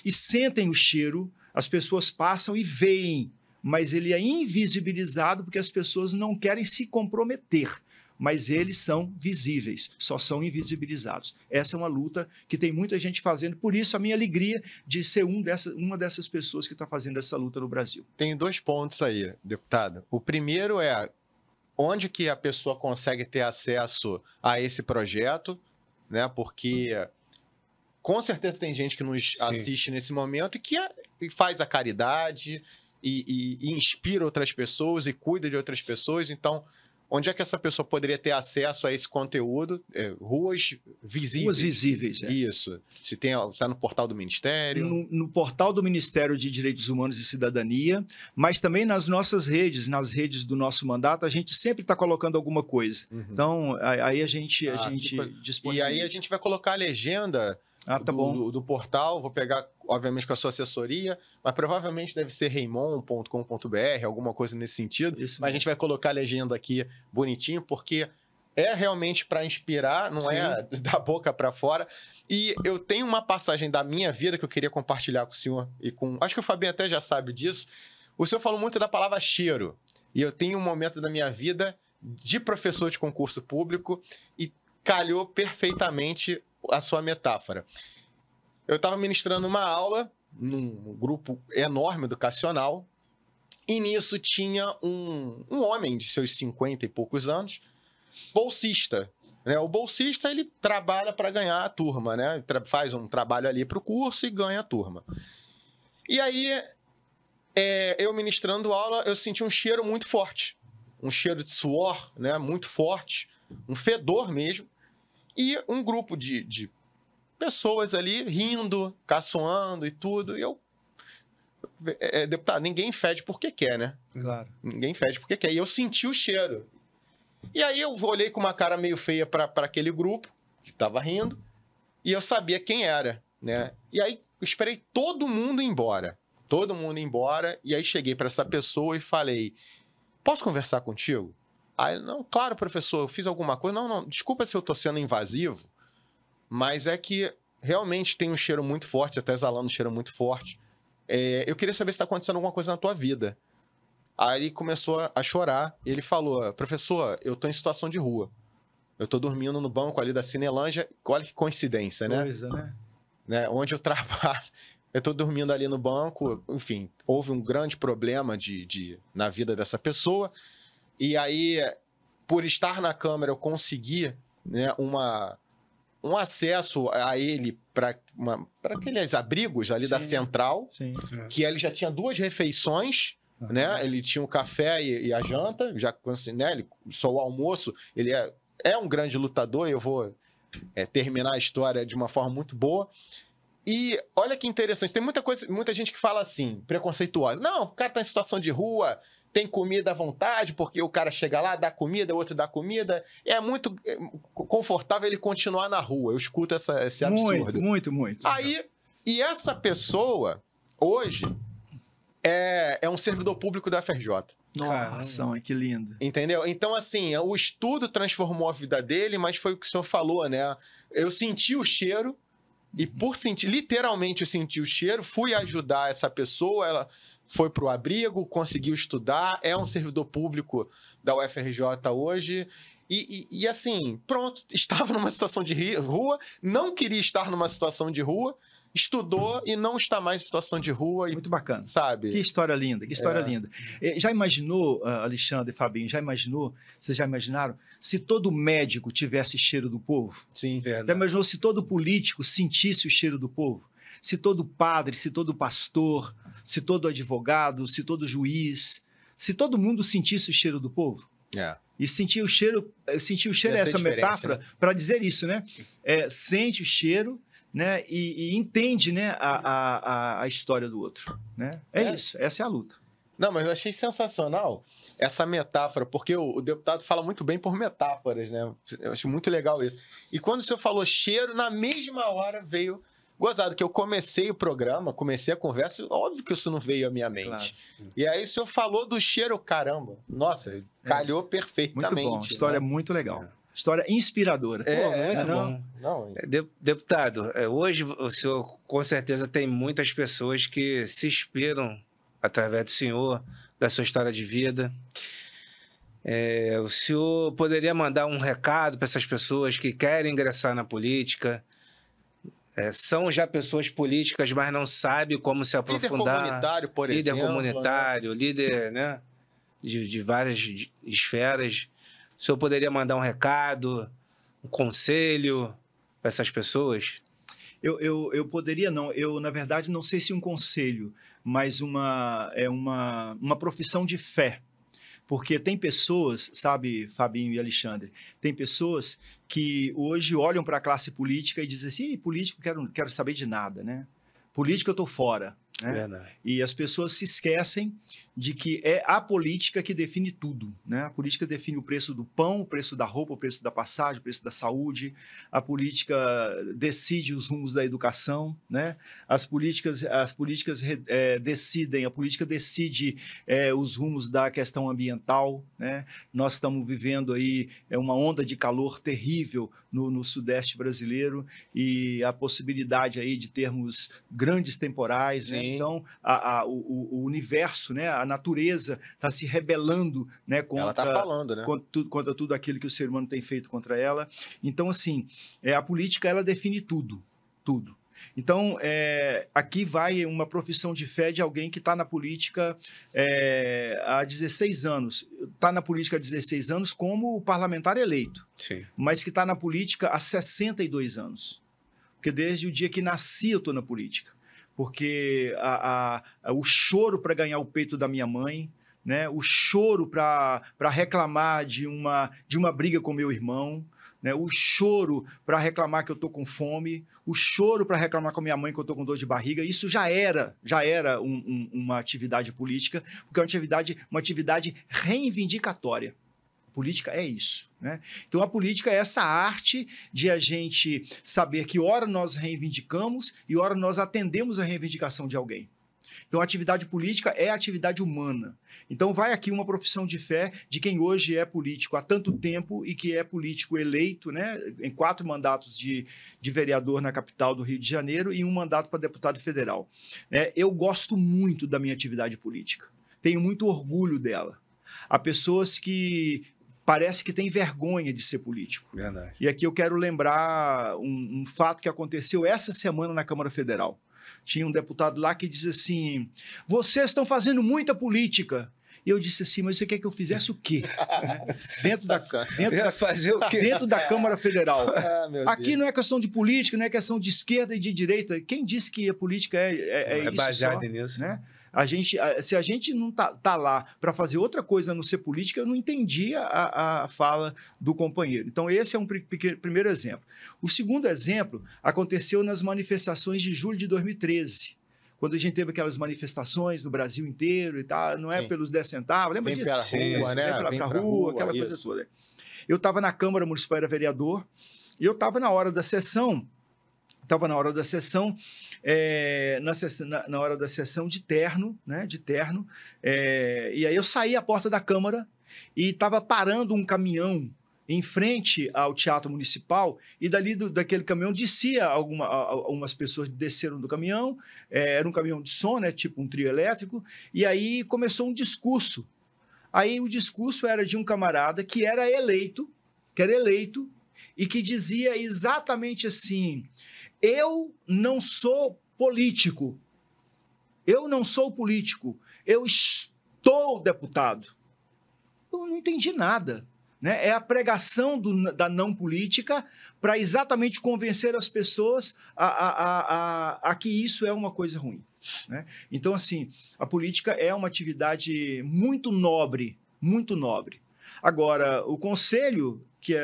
Speaker 3: e sentem o cheiro, as pessoas passam e veem, mas ele é invisibilizado porque as pessoas não querem se comprometer, mas eles são visíveis, só são invisibilizados. Essa é uma luta que tem muita gente fazendo, por isso a minha alegria de ser uma dessas pessoas que está fazendo essa luta no Brasil.
Speaker 2: Tem 2 pontos aí, deputado. O primeiro é onde que a pessoa consegue ter acesso a esse projeto, né? Porque com certeza tem gente que nos assiste nesse momento e que faz a caridade e inspira outras pessoas e cuida de outras pessoas. Então, onde é que essa pessoa poderia ter acesso a esse conteúdo? Ruas Visíveis.
Speaker 3: Ruas Visíveis,
Speaker 2: Isso. Se está no portal do Ministério?
Speaker 3: No portal do Ministério de Direitos Humanos e Cidadania, mas também nas nossas redes, nas redes do nosso mandato, a gente sempre está colocando alguma coisa. Então, aí a gente disponibiliza.
Speaker 2: E aí a gente vai colocar a legenda do portal, vou pegar, obviamente, com a sua assessoria, mas provavelmente deve ser reimon.com.br, alguma coisa nesse sentido. Mas a gente vai colocar a legenda aqui bonitinho, porque é realmente para inspirar, não é da boca para fora. E eu tenho uma passagem da minha vida que eu queria compartilhar com o senhor e com... Acho que o Fabinho até já sabe disso. O senhor falou muito da palavra cheiro. E eu tenho um momento da minha vida de professor de concurso público e calhou perfeitamente a sua metáfora. Eu estava ministrando uma aula num grupo enorme educacional e nisso tinha um homem de seus 50 e poucos anos, bolsista. Né? O bolsista, ele trabalha para ganhar a turma, né? Faz um trabalho ali para o curso e ganha a turma. E aí, eu ministrando aula, eu senti um cheiro muito forte. Um cheiro de suor, né? Muito forte, um fedor mesmo. E um grupo de pessoas ali rindo, caçoando e tudo. E eu... deputado, ninguém fede porque quer, né?
Speaker 3: Claro.
Speaker 2: Ninguém fede porque quer. E eu senti o cheiro. E aí eu olhei com uma cara meio feia para aquele grupo que estava rindo. E eu sabia quem era, né? E aí eu esperei todo mundo ir embora. Todo mundo ir embora. E aí cheguei para essa pessoa e falei: posso conversar contigo? Aí, não, claro, professor, eu fiz alguma coisa. Não, desculpa se eu tô sendo invasivo, mas é que realmente tem um cheiro muito forte, você tá exalando um cheiro muito forte. Eu queria saber se tá acontecendo alguma coisa na tua vida. Aí ele começou a chorar. E ele falou: professor, eu tô em situação de rua. Eu tô dormindo no banco ali da Cinelândia. Olha que coincidência, né?
Speaker 3: Coisa,
Speaker 2: Né? Onde eu trabalho. Eu tô dormindo ali no banco. Enfim, houve um grande problema na vida dessa pessoa. E aí, por estar na Câmara, eu consegui, né, um acesso a ele para aqueles abrigos ali da
Speaker 3: Sim.
Speaker 2: Central,
Speaker 3: Sim.
Speaker 2: que ele já tinha 2 refeições, né? Ele tinha o café e a janta, já, né? Só o almoço. Ele é um grande lutador, e eu vou terminar a história de uma forma muito boa. E olha que interessante, tem muita gente que fala assim, preconceituosa. Não, o cara tá em situação de rua, tem comida à vontade, porque o cara chega lá, dá comida, o outro dá comida. É muito confortável ele continuar na rua. Eu escuto esse absurdo.
Speaker 3: Muito.
Speaker 2: Aí, e essa pessoa, hoje, é um servidor público da FRJ.
Speaker 3: Nossa, mãe, que lindo.
Speaker 2: Entendeu? Então, assim, o estudo transformou a vida dele, mas foi o que o senhor falou, né? Eu senti o cheiro, e por sentir, literalmente eu senti o cheiro, fui ajudar essa pessoa, ela foi para o abrigo, conseguiu estudar, é um servidor público da UFRJ hoje. E assim, pronto, estava numa situação de rua, não queria estar numa situação de rua, estudou e não está mais em situação de rua.
Speaker 3: Muito bacana.
Speaker 2: Sabe?
Speaker 3: Que história linda, que história linda. Já imaginou, Alexandre e Fabinho, vocês já imaginaram, se todo médico tivesse cheiro do povo?
Speaker 2: Sim,
Speaker 3: verdade. Já imaginou se todo político sentisse o cheiro do povo? Se todo padre, se todo pastor, se todo advogado, se todo juiz, se todo mundo sentisse o cheiro do povo? E sentir o cheiro é essa metáfora, né? Para dizer isso, né? Sente o cheiro, né? E entende, né, a história do outro, né? Isso, essa é a luta.
Speaker 2: Não, mas eu achei sensacional essa metáfora, porque o deputado fala muito bem por metáforas, né? Eu acho muito legal isso. E quando o senhor falou cheiro, na mesma hora veio gozado, que eu comecei o programa, comecei a conversa, óbvio que isso não veio à minha mente. Claro. E aí o senhor falou do cheiro, caramba, nossa, calhou perfeitamente.
Speaker 3: Muito bom, história muito legal. História inspiradora.
Speaker 1: Muito bom. Não. Deputado, hoje o senhor com certeza tem muitas pessoas que se inspiram através do senhor, da sua história de vida. O senhor poderia mandar um recado para essas pessoas que querem ingressar na política, são já pessoas políticas, mas não sabem como se aprofundar.
Speaker 2: Líder comunitário, por exemplo.
Speaker 1: Líder comunitário, líder, né, de várias esferas. O senhor poderia mandar um recado, um conselho para essas pessoas?
Speaker 3: Eu poderia não. Eu, na verdade, não sei se um conselho, mas uma profissão de fé. Porque tem pessoas, sabe, Fabinho e Alexandre, tem pessoas que hoje olham para a classe política e dizem assim, político, quero saber de nada, né? Política eu estou fora. Né? E as pessoas se esquecem de que é a política que define tudo, né? A política define o preço do pão, o preço da roupa, o preço da passagem, o preço da saúde. A política decide os rumos da educação, né? As políticas decidem, a política decide os rumos da questão ambiental, né? Nós estamos vivendo aí uma onda de calor terrível no sudeste brasileiro e a possibilidade aí de termos grandes temporais, né? Então, o universo, né, a natureza está se rebelando, né, contra,
Speaker 2: ela está falando, né?
Speaker 3: contra tudo aquilo que o ser humano tem feito contra ela. Então, assim, a política, ela define tudo. Então, aqui vai uma profissão de fé de alguém que está na política há 16 anos. Está na política há 16 anos como parlamentar eleito, mas que está na política há 62 anos. Porque desde o dia que nasci eu estou na política. Porque o choro para ganhar o peito da minha mãe, né? O choro para reclamar de uma briga com meu irmão, né? O choro para reclamar que eu estou com fome, o choro para reclamar com minha mãe que eu estou com dor de barriga, isso já era uma atividade política, porque é uma atividade reivindicatória. Política é isso, né? Então, a política é essa arte de a gente saber que ora nós reivindicamos e ora nós atendemos a reivindicação de alguém. Então, a atividade política é a atividade humana. Então, vai aqui uma profissão de fé de quem hoje é político há tanto tempo e que é político eleito, né, em 4 mandatos de vereador na capital do Rio de Janeiro e um mandato para deputado federal. Eu gosto muito da minha atividade política. tenho muito orgulho dela. Há pessoas que parece que têm vergonha de ser político.
Speaker 1: Verdade.
Speaker 3: E aqui eu quero lembrar um fato que aconteceu essa semana na Câmara Federal. Tinha um deputado lá que diz assim: vocês estão fazendo muita política. E eu disse assim, mas você quer que eu fizesse o quê?
Speaker 1: Fazer o quê?
Speaker 3: Dentro da Câmara Federal. Aqui
Speaker 2: Deus.
Speaker 3: Não é questão de política, não é questão de esquerda e de direita. Quem disse que a política é isso
Speaker 1: baseado
Speaker 3: só,
Speaker 1: nisso.
Speaker 3: né? Se a gente não tá lá para fazer outra coisa a não ser política, eu não entendi a fala do companheiro. Então, esse é um primeiro exemplo. O segundo exemplo aconteceu nas manifestações de julho de 2013. Quando a gente teve aquelas manifestações no Brasil inteiro e tal, não é pelos 10 centavos, lembra disso?
Speaker 2: Vem pra rua,
Speaker 3: aquela coisa toda. Eu estava na Câmara Municipal, era vereador, e eu estava na hora da sessão, na hora da sessão de terno, né, e aí eu saí à porta da Câmara e estava parando um caminhão em frente ao Teatro Municipal, e daquele caminhão descia algumas pessoas desceram do caminhão, era um caminhão de som, né, tipo um trio elétrico, e aí começou um discurso. Aí o discurso era de um camarada que era eleito, e que dizia exatamente assim: eu não sou político, eu estou deputado. Eu não entendi nada. Né? É a pregação da não política para exatamente convencer as pessoas a que isso é uma coisa ruim. Né? Então, assim, a política é uma atividade muito nobre, muito nobre. Agora, o conselho que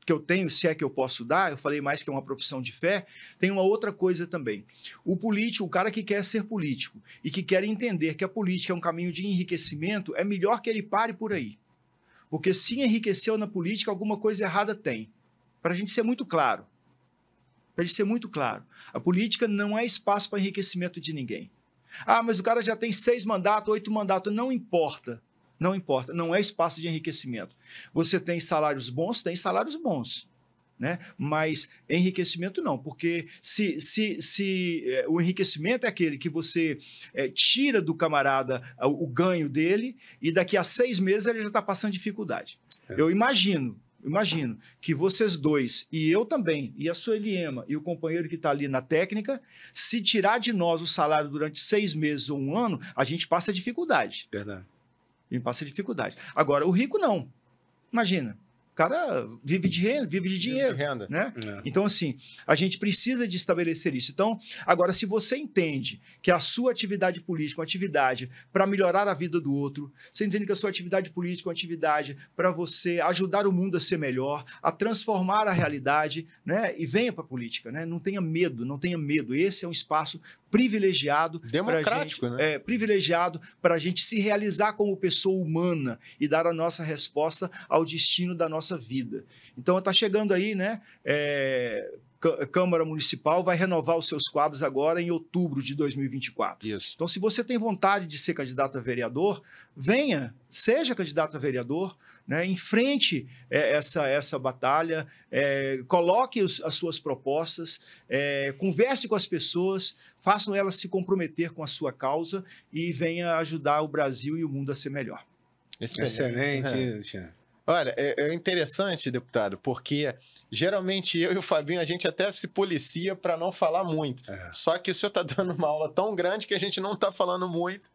Speaker 3: eu tenho, se é que eu posso dar, eu falei mais que é uma profissão de fé, tem uma outra coisa também. O político, o cara que quer ser político e que quer entender que a política é um caminho de enriquecimento, é melhor que ele pare por aí. Porque se enriqueceu na política, alguma coisa errada tem. Para a gente ser muito claro. A política não é espaço para enriquecimento de ninguém. Ah, mas o cara já tem 6 mandatos, 8 mandatos. Não importa. Não é espaço de enriquecimento. Você tem salários bons? Tem salários bons. Né? Mas enriquecimento não, porque se o enriquecimento é aquele que você tira do camarada o ganho dele e daqui a 6 meses ele já está passando dificuldade. Eu imagino que vocês dois, e eu também, e a Sueli Ema e o companheiro que está ali na técnica, se tirar de nós o salário durante 6 meses ou 1 ano, a gente passa dificuldade.
Speaker 1: Verdade.
Speaker 3: A gente passa dificuldade. Agora, o rico não. Imagina. O cara vive de renda, vive de dinheiro.
Speaker 2: Vive de renda.
Speaker 3: Né? Então, assim, a gente precisa de estabelecer isso. Então, agora, se você entende que a sua atividade política é uma atividade para melhorar a vida do outro, você entende que a sua atividade política é uma atividade para você ajudar o mundo a ser melhor, a transformar a realidade, né? E venha para a política. Né? Não tenha medo. Esse é um espaço privilegiado,
Speaker 2: democrático, né?
Speaker 3: Privilegiado para a gente se realizar como pessoa humana e dar a nossa resposta ao destino da nossa vida. Então, está chegando aí, né? Câmara Municipal vai renovar os seus quadros agora em outubro de 2024.
Speaker 2: Isso.
Speaker 3: Então, se você tem vontade de ser candidato a vereador, venha, seja candidato a vereador, né? Enfrente essa batalha, coloque as suas propostas, converse com as pessoas, façam elas se comprometer com a sua causa e venha ajudar o Brasil e o mundo a ser melhor.
Speaker 1: Excelente.
Speaker 2: Olha, é interessante, deputado, porque geralmente eu e o Fabinho, a gente até se policia para não falar muito. Só que o senhor está dando uma aula tão grande que a gente não está falando muito.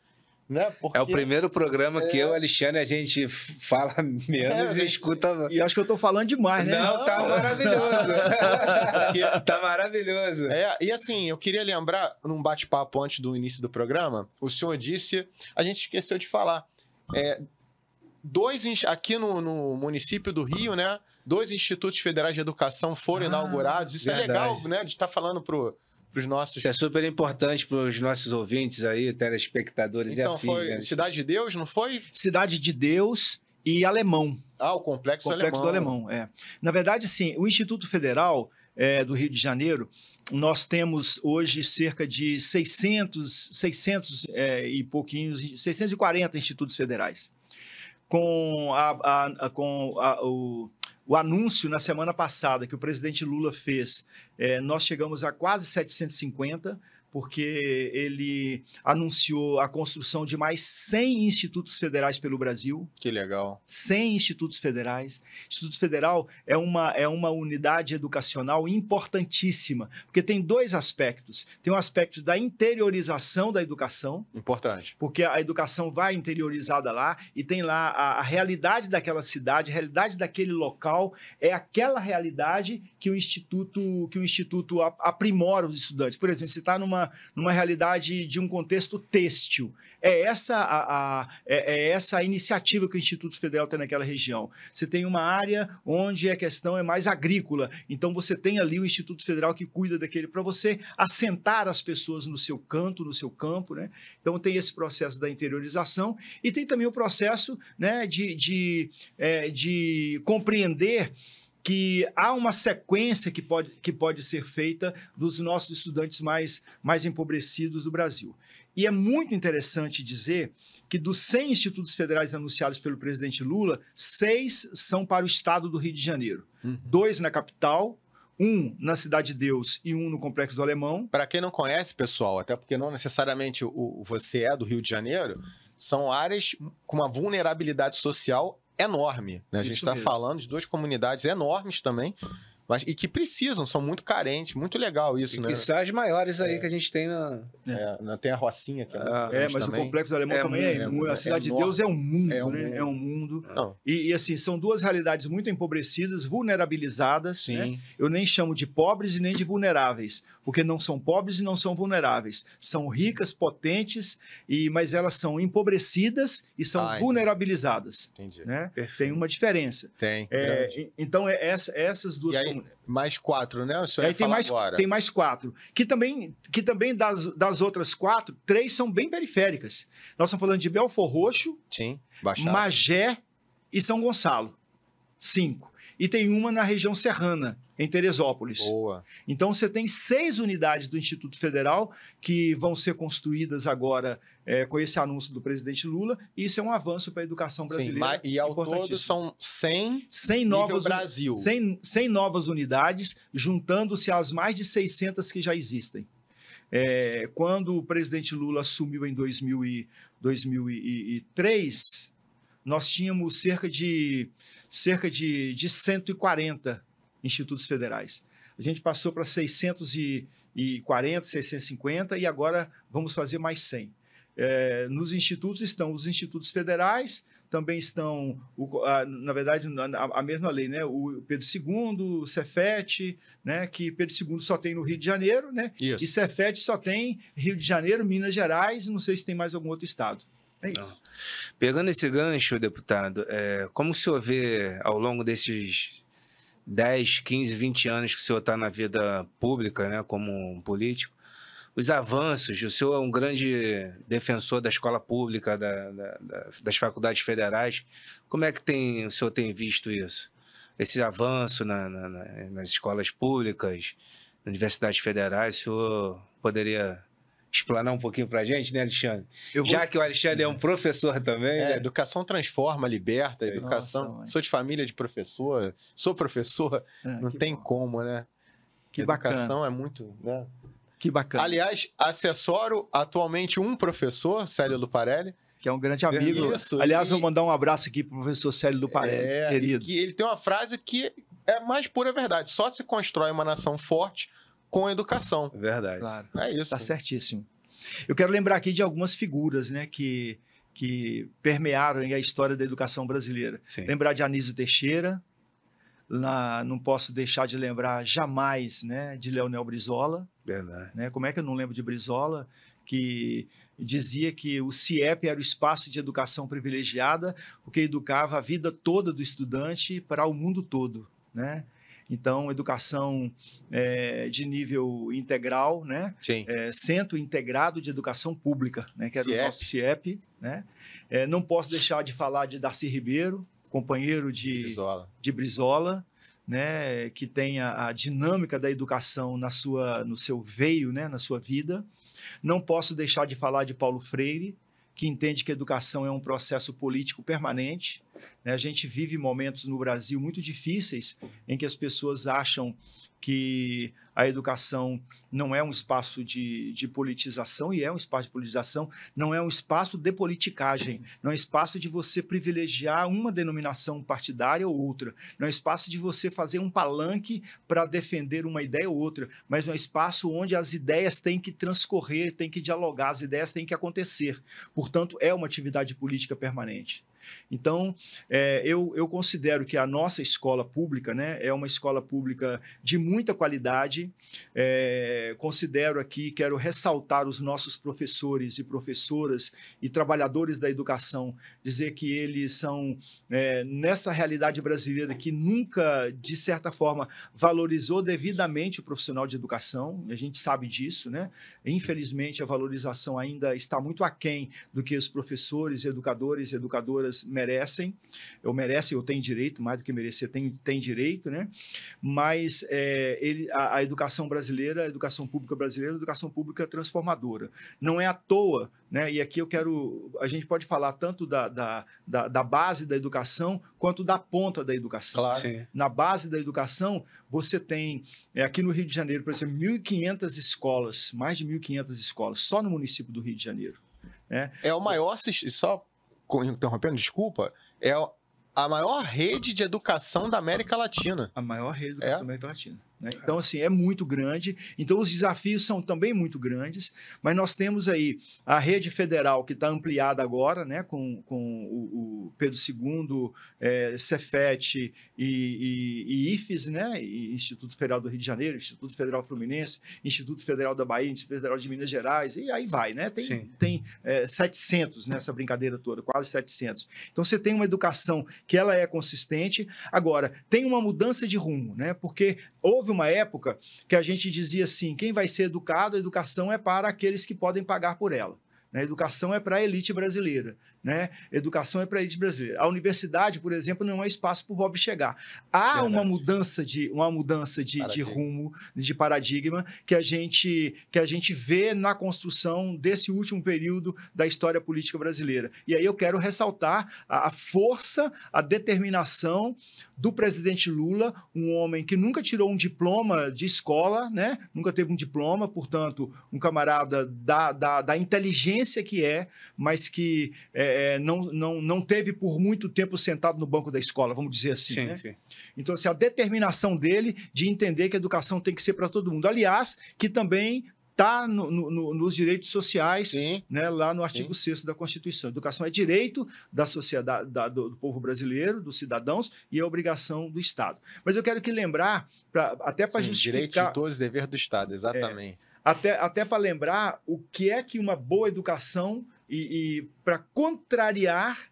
Speaker 2: Né? Porque...
Speaker 1: É o primeiro programa que eu e Alexandre, a gente fala menos e escuta...
Speaker 3: E acho que eu estou falando demais, né?
Speaker 1: Não, tá maravilhoso. Tá maravilhoso.
Speaker 2: E assim, eu queria lembrar, num bate-papo antes do início do programa, o senhor disse, a gente esqueceu de falar, aqui no município do Rio, né? 2 institutos federais de educação foram inaugurados. Isso
Speaker 1: verdade.
Speaker 2: É legal, né? De estar falando para os nossos...
Speaker 1: Isso é super importante para os nossos ouvintes aí, telespectadores
Speaker 2: então,
Speaker 1: e afins.
Speaker 2: Foi
Speaker 1: né?
Speaker 2: Cidade de Deus, não foi?
Speaker 3: Cidade de Deus e Alemão.
Speaker 2: O Complexo
Speaker 3: do Alemão. Na verdade, sim, o Instituto Federal do Rio de Janeiro, nós temos hoje cerca de 600 e pouquinhos, 640 institutos federais. Com o anúncio na semana passada que o presidente Lula fez, nós chegamos a quase 750, porque ele anunciou a construção de mais 100 institutos federais pelo Brasil.
Speaker 2: Que legal.
Speaker 3: 100 institutos federais. Instituto Federal é uma unidade educacional importantíssima, porque tem dois aspectos. Tem um aspecto da interiorização da educação.
Speaker 2: Importante.
Speaker 3: Porque a educação vai interiorizada lá e tem lá a realidade daquela cidade, a realidade daquele local, é aquela realidade que o Instituto aprimora os estudantes. Por exemplo, você está numa realidade de um contexto têxtil. É essa a iniciativa que o Instituto Federal tem naquela região. Você tem uma área onde a questão é mais agrícola, então você tem ali o Instituto Federal que cuida daquele, para você assentar as pessoas no seu canto, no seu campo, né? Então tem esse processo da interiorização e tem também o processo, né, de compreender que há uma sequência que pode ser feita dos nossos estudantes mais empobrecidos do Brasil. E é muito interessante dizer que dos 100 institutos federais anunciados pelo presidente Lula, 6 são para o estado do Rio de Janeiro. 2 na capital, 1 na Cidade de Deus e 1 no Complexo do Alemão.
Speaker 2: Para quem não conhece, pessoal, até porque não necessariamente você é do Rio de Janeiro, são áreas com uma vulnerabilidade social enorme, né? A gente está falando de 2 comunidades enormes também, e que precisam, são muito carentes, muito legal isso, né?
Speaker 1: Que são as maiores aí que a gente tem
Speaker 2: tem a Rocinha aqui.
Speaker 3: Mas também. O Complexo do Alemão também a Cidade de Deus é um mundo, né? É um mundo. E assim, são 2 realidades muito empobrecidas, vulnerabilizadas, né? Eu nem chamo de pobres e nem de vulneráveis, porque não são pobres e não são vulneráveis. São ricas, potentes, mas elas são empobrecidas e são vulnerabilizadas.
Speaker 2: Entendi.
Speaker 3: Né? Tem uma diferença.
Speaker 2: Tem.
Speaker 3: Então, essas 2 comunidades.
Speaker 2: Mais 4, né?
Speaker 3: Aí tem mais 4. Que também das outras 4, 3 são bem periféricas. Nós estamos falando de Belfor Roxo, Magé e São Gonçalo. 5. E tem uma na região serrana, em Teresópolis.
Speaker 2: Boa.
Speaker 3: Então, você tem 6 unidades do Instituto Federal que vão ser construídas agora com esse anúncio do presidente Lula, e isso é um avanço para a educação brasileira.
Speaker 2: E ao todo são 100
Speaker 3: novas
Speaker 2: Brasil.
Speaker 3: 100 novas unidades, juntando-se às mais de 600 que já existem. Quando o presidente Lula assumiu em 2003, nós tínhamos cerca de 140 institutos federais. A gente passou para 640, 650 e agora vamos fazer mais 100. Nos institutos estão os institutos federais, também estão, na verdade, a mesma lei, né? O Pedro II, o Cefet, né? Que Pedro II só tem no Rio de Janeiro, né?
Speaker 2: Isso.
Speaker 3: E Cefet só tem Rio de Janeiro, Minas Gerais, não sei se tem mais algum outro estado. É isso.
Speaker 1: Não. Pegando esse gancho, deputado, como o senhor vê ao longo desses 10, 15, 20 anos que o senhor está na vida pública, né, como um político, os avanços, o senhor é um grande defensor da escola pública, das faculdades federais, como é que o senhor tem visto isso? Esse avanço nas escolas públicas, nas universidades federais, o senhor poderia explanar um pouquinho para a gente, né, Alexandre? Já que o Alexandre é um professor também. Né?
Speaker 2: Educação transforma, liberta. Educação. Nossa, sou de família de professor, sou professor, não tem como, né?
Speaker 3: Que
Speaker 2: educação
Speaker 3: bacana.
Speaker 2: É muito, né?
Speaker 3: Que bacana.
Speaker 2: Aliás, assessoro atualmente um professor, Célio Luparelli,
Speaker 3: que é um grande amigo.
Speaker 2: Isso,
Speaker 3: aliás, vou mandar um abraço aqui para o professor Célio Luparelli, querido.
Speaker 2: Que ele tem uma frase que é mais pura verdade. Só se constrói uma nação forte com educação.
Speaker 1: Verdade.
Speaker 3: Claro.
Speaker 2: É isso.
Speaker 3: Está certíssimo. Eu quero lembrar aqui de algumas figuras, né, que permearam a história da educação brasileira.
Speaker 1: Sim.
Speaker 3: Lembrar de Anísio Teixeira, não posso deixar de lembrar jamais, né, de Leonel Brizola.
Speaker 1: Verdade.
Speaker 3: Né? Como é que eu não lembro de Brizola, que dizia que o CIEP era o espaço de educação privilegiada, porque educava a vida toda do estudante para o mundo todo, né? Então, educação de nível integral, né? Centro Integrado de Educação Pública, né? Que era o nosso CIEP. Né? Não posso deixar de falar de Darcy Ribeiro, companheiro de Brizola, né? Que tem a dinâmica da educação no seu veio, né? Na sua vida. Não posso deixar de falar de Paulo Freire, que entende que a educação é um processo político permanente, Né? A gente vive momentos no Brasil muito difíceis em que as pessoas acham que a educação não é um espaço de politização, e é um espaço de politização, não é um espaço de politicagem, não é um espaço de você privilegiar uma denominação partidária ou outra, não é um espaço de você fazer um palanque para defender uma ideia ou outra, mas é um espaço onde as ideias têm que transcorrer, têm que dialogar, as ideias têm que acontecer. Portanto, é uma atividade política permanente. Então, eu considero que a nossa escola pública, né, é uma escola pública de muita qualidade. Considero aqui, quero ressaltar os nossos professores e professoras e trabalhadores da educação, dizer que eles são, nessa realidade brasileira que nunca, de certa forma, valorizou devidamente o profissional de educação, a gente sabe disso, né? Infelizmente, a valorização ainda está muito aquém do que os professores, educadores e educadoras merecem, ou têm direito, mais do que merecer, tem direito, né? Mas a educação brasileira, a educação pública brasileira, é uma educação pública transformadora. Não é à toa, né? E aqui a gente pode falar tanto da base da educação quanto da ponta da educação.
Speaker 2: Claro.
Speaker 1: Sim.
Speaker 3: Na base da educação, você tem, aqui no Rio de Janeiro, por exemplo, 1.500 escolas, mais de 1.500 escolas, só no município do Rio de Janeiro. Né?
Speaker 2: É o maior, só interrompendo, desculpa, é a maior rede de educação da América Latina.
Speaker 3: A maior rede de educação da América Latina. Né? Então, assim, é muito grande. Então, os desafios são também muito grandes, mas nós temos aí a rede federal que está ampliada agora, né, com o Pedro II, Cefet e IFES, né, e Instituto Federal do Rio de Janeiro, Instituto Federal Fluminense, Instituto Federal da Bahia, Instituto Federal de Minas Gerais, e aí vai, né? Tem 700 nessa brincadeira toda, quase 700. Então, você tem uma educação que ela é consistente. Agora, tem uma mudança de rumo, né? Porque houve uma época que a gente dizia assim, quem vai ser educado, a educação é para aqueles que podem pagar por ela. Né? Educação é para a elite brasileira. Né? Educação é para a elite brasileira. A universidade, por exemplo, não é espaço para o pobre chegar. Há uma mudança de rumo, de paradigma, que a gente vê na construção desse último período da história política brasileira. E aí eu quero ressaltar a força, a determinação do presidente Lula, um homem que nunca tirou um diploma de escola, né? Nunca teve um diploma, portanto, um camarada da inteligência que mas que não teve por muito tempo sentado no banco da escola, vamos dizer assim.
Speaker 1: Sim,
Speaker 3: né?
Speaker 1: sim.
Speaker 3: Então, assim, a determinação dele de entender que a educação tem que ser para todo mundo. Aliás, que também está nos direitos sociais, né, lá no artigo 6º da Constituição. Educação é direito da sociedade, do povo brasileiro, dos cidadãos, e é obrigação do Estado. Mas eu quero lembrar, até para justificar...
Speaker 2: Direito de todos, dever do Estado, exatamente.
Speaker 3: Até para lembrar o que é que uma boa educação, e para contrariar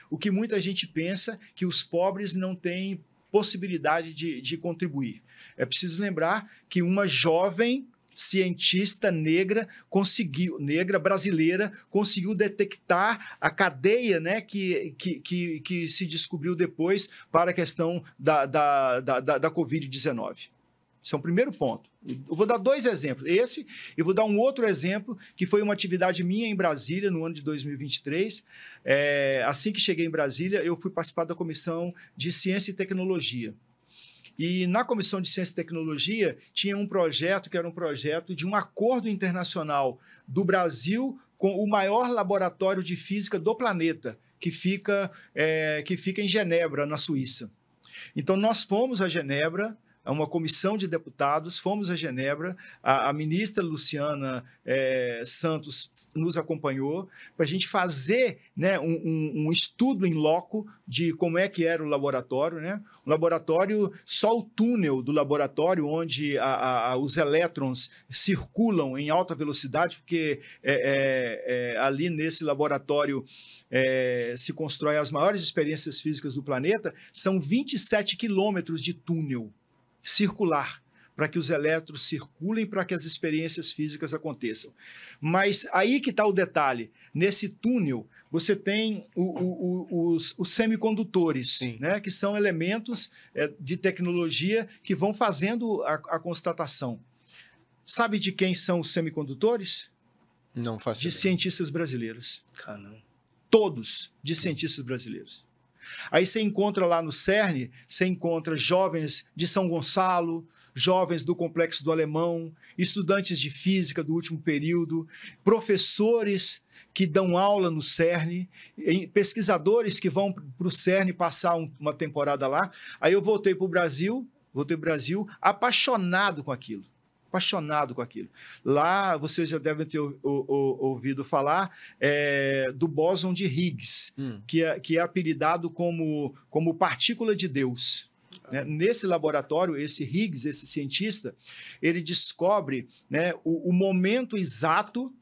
Speaker 3: o que muita gente pensa, que os pobres não têm possibilidade de contribuir. É preciso lembrar que uma jovem cientista negra brasileira, conseguiu detectar a cadeia, né, que se descobriu depois para a questão da Covid-19. Esse é o primeiro ponto. Eu vou dar 2 exemplos. Esse, e vou dar um outro exemplo, que foi uma atividade minha em Brasília, no ano de 2023. Assim que cheguei em Brasília, eu fui participar da Comissão de Ciência e Tecnologia. E na Comissão de Ciência e Tecnologia tinha um projeto, que era um projeto de um acordo internacional do Brasil com o maior laboratório de física do planeta, que fica em Genebra, na Suíça. Então, nós fomos a Genebra, uma comissão de deputados, fomos a Genebra, a ministra Luciana Santos nos acompanhou para a gente fazer, né, um estudo em loco de como é que era o laboratório, né? O laboratório, só o túnel do laboratório, onde os elétrons circulam em alta velocidade, porque ali nesse laboratório se constrói as maiores experiências físicas do planeta, são 27 quilômetros de túnel circular, para que os elétrons circulem, para que as experiências físicas aconteçam. Mas aí que está o detalhe. Nesse túnel, você tem os semicondutores, né, que são elementos de tecnologia que vão fazendo a constatação. Sabe de quem são os semicondutores?
Speaker 2: Não faço ideia.
Speaker 3: De cientistas brasileiros.
Speaker 1: Caramba.
Speaker 3: Todos de cientistas brasileiros. Aí você encontra lá no CERN, você encontra jovens de São Gonçalo, jovens do Complexo do Alemão, estudantes de física do último período, professores que dão aula no CERN, pesquisadores que vão para o CERN passar uma temporada lá. Aí eu voltei para o Brasil apaixonado com aquilo. Apaixonado com aquilo. Lá, vocês já devem ter ouvido falar do bóson de Higgs, que é apelidado como partícula de Deus. Né? Nesse laboratório, esse Higgs, esse cientista, ele descobre, né, o momento exato,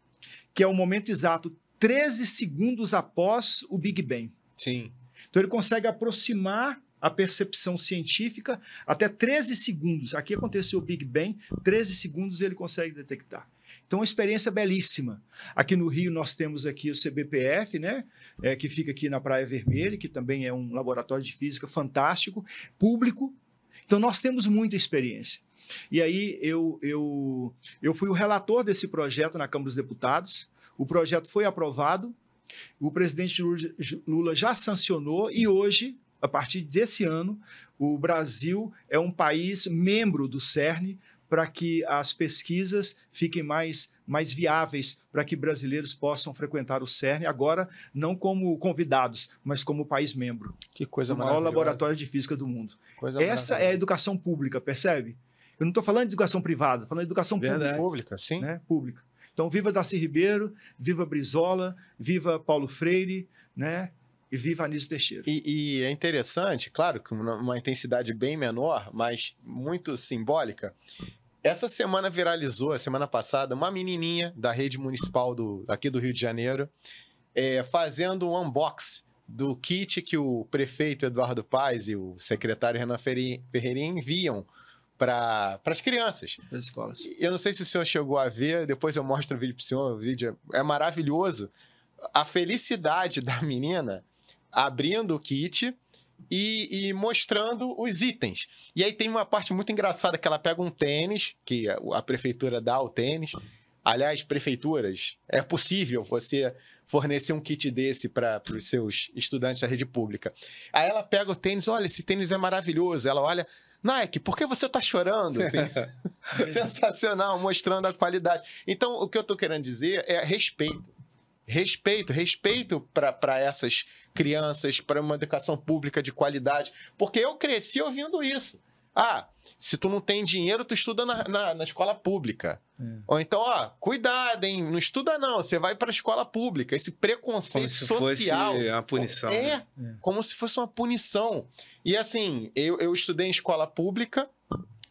Speaker 3: que é o momento exato 13 segundos após o Big Bang.
Speaker 2: Sim.
Speaker 3: Então, ele consegue aproximar a percepção científica até 13 segundos. Aqui aconteceu o Big Bang, 13 segundos ele consegue detectar. Então, uma experiência belíssima. Aqui no Rio nós temos aqui o CBPF, né, que fica aqui na Praia Vermelha, que também é um laboratório de física fantástico, público. Então, nós temos muita experiência. E aí eu fui o relator desse projeto na Câmara dos Deputados. O projeto foi aprovado, o presidente Lula já sancionou e hoje, a partir desse ano, o Brasil é um país membro do CERN para que as pesquisas fiquem mais viáveis, para que brasileiros possam frequentar o CERN, agora não como convidados, mas como país membro.
Speaker 2: Que coisa
Speaker 3: do
Speaker 2: maravilhosa.
Speaker 3: maior laboratório de física do mundo. Essa é a
Speaker 2: maravilhosa.
Speaker 3: educação pública, percebe? Eu não estou falando de educação privada, estou falando de educação
Speaker 1: Verdade.
Speaker 2: Pública, sim.
Speaker 3: né? Pública. Então, viva Darcy Ribeiro, viva Brizola, viva Paulo Freire, né? E viva Anísio Teixeira.
Speaker 2: E é interessante, claro, com uma intensidade bem menor, mas muito simbólica. Essa semana viralizou, a semana passada, uma menininha da rede municipal aqui do Rio de Janeiro, fazendo um unboxing do kit que o prefeito Eduardo Paes e o secretário Renan Ferreirinha enviam para as crianças.
Speaker 3: Das escolas.
Speaker 2: Eu não sei se o senhor chegou a ver, depois eu mostro o vídeo para o senhor, o vídeo é maravilhoso. A felicidade da menina abrindo o kit e mostrando os itens. E aí tem uma parte muito engraçada que ela pega um tênis, que a prefeitura dá o tênis. Aliás, prefeituras, é possível você fornecer um kit desse para os seus estudantes da rede pública. Aí ela pega o tênis, olha, esse tênis é maravilhoso. Ela olha, Nike, por que você está chorando? Assim, sensacional, mostrando a qualidade. Então, o que eu estou querendo dizer é respeito. Respeito para essas crianças, para uma educação pública de qualidade. Porque eu cresci ouvindo isso. Ah, se tu não tem dinheiro, tu estuda na escola pública. Ou então, cuidado, hein? Não estuda não, você vai para a escola pública. Esse preconceito social.
Speaker 1: Fosse uma punição.
Speaker 2: Como se fosse uma punição. E assim, eu estudei em escola pública,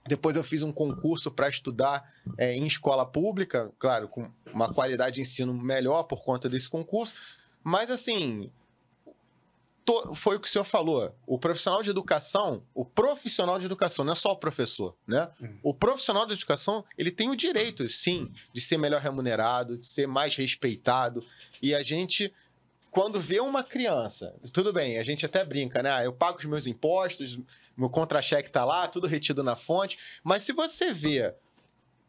Speaker 2: depois eu fiz um concurso para estudar em escola pública, claro, com uma qualidade de ensino melhor por conta desse concurso. Mas assim, foi o que o senhor falou. O profissional de educação, não é só o professor, né? O profissional de educação, ele tem o direito, sim, de ser melhor remunerado, de ser mais respeitado. E a gente, quando vê uma criança, tudo bem, a gente até brinca, né? Eu pago os meus impostos, meu contra-cheque tá lá, tudo retido na fonte. Mas se você vê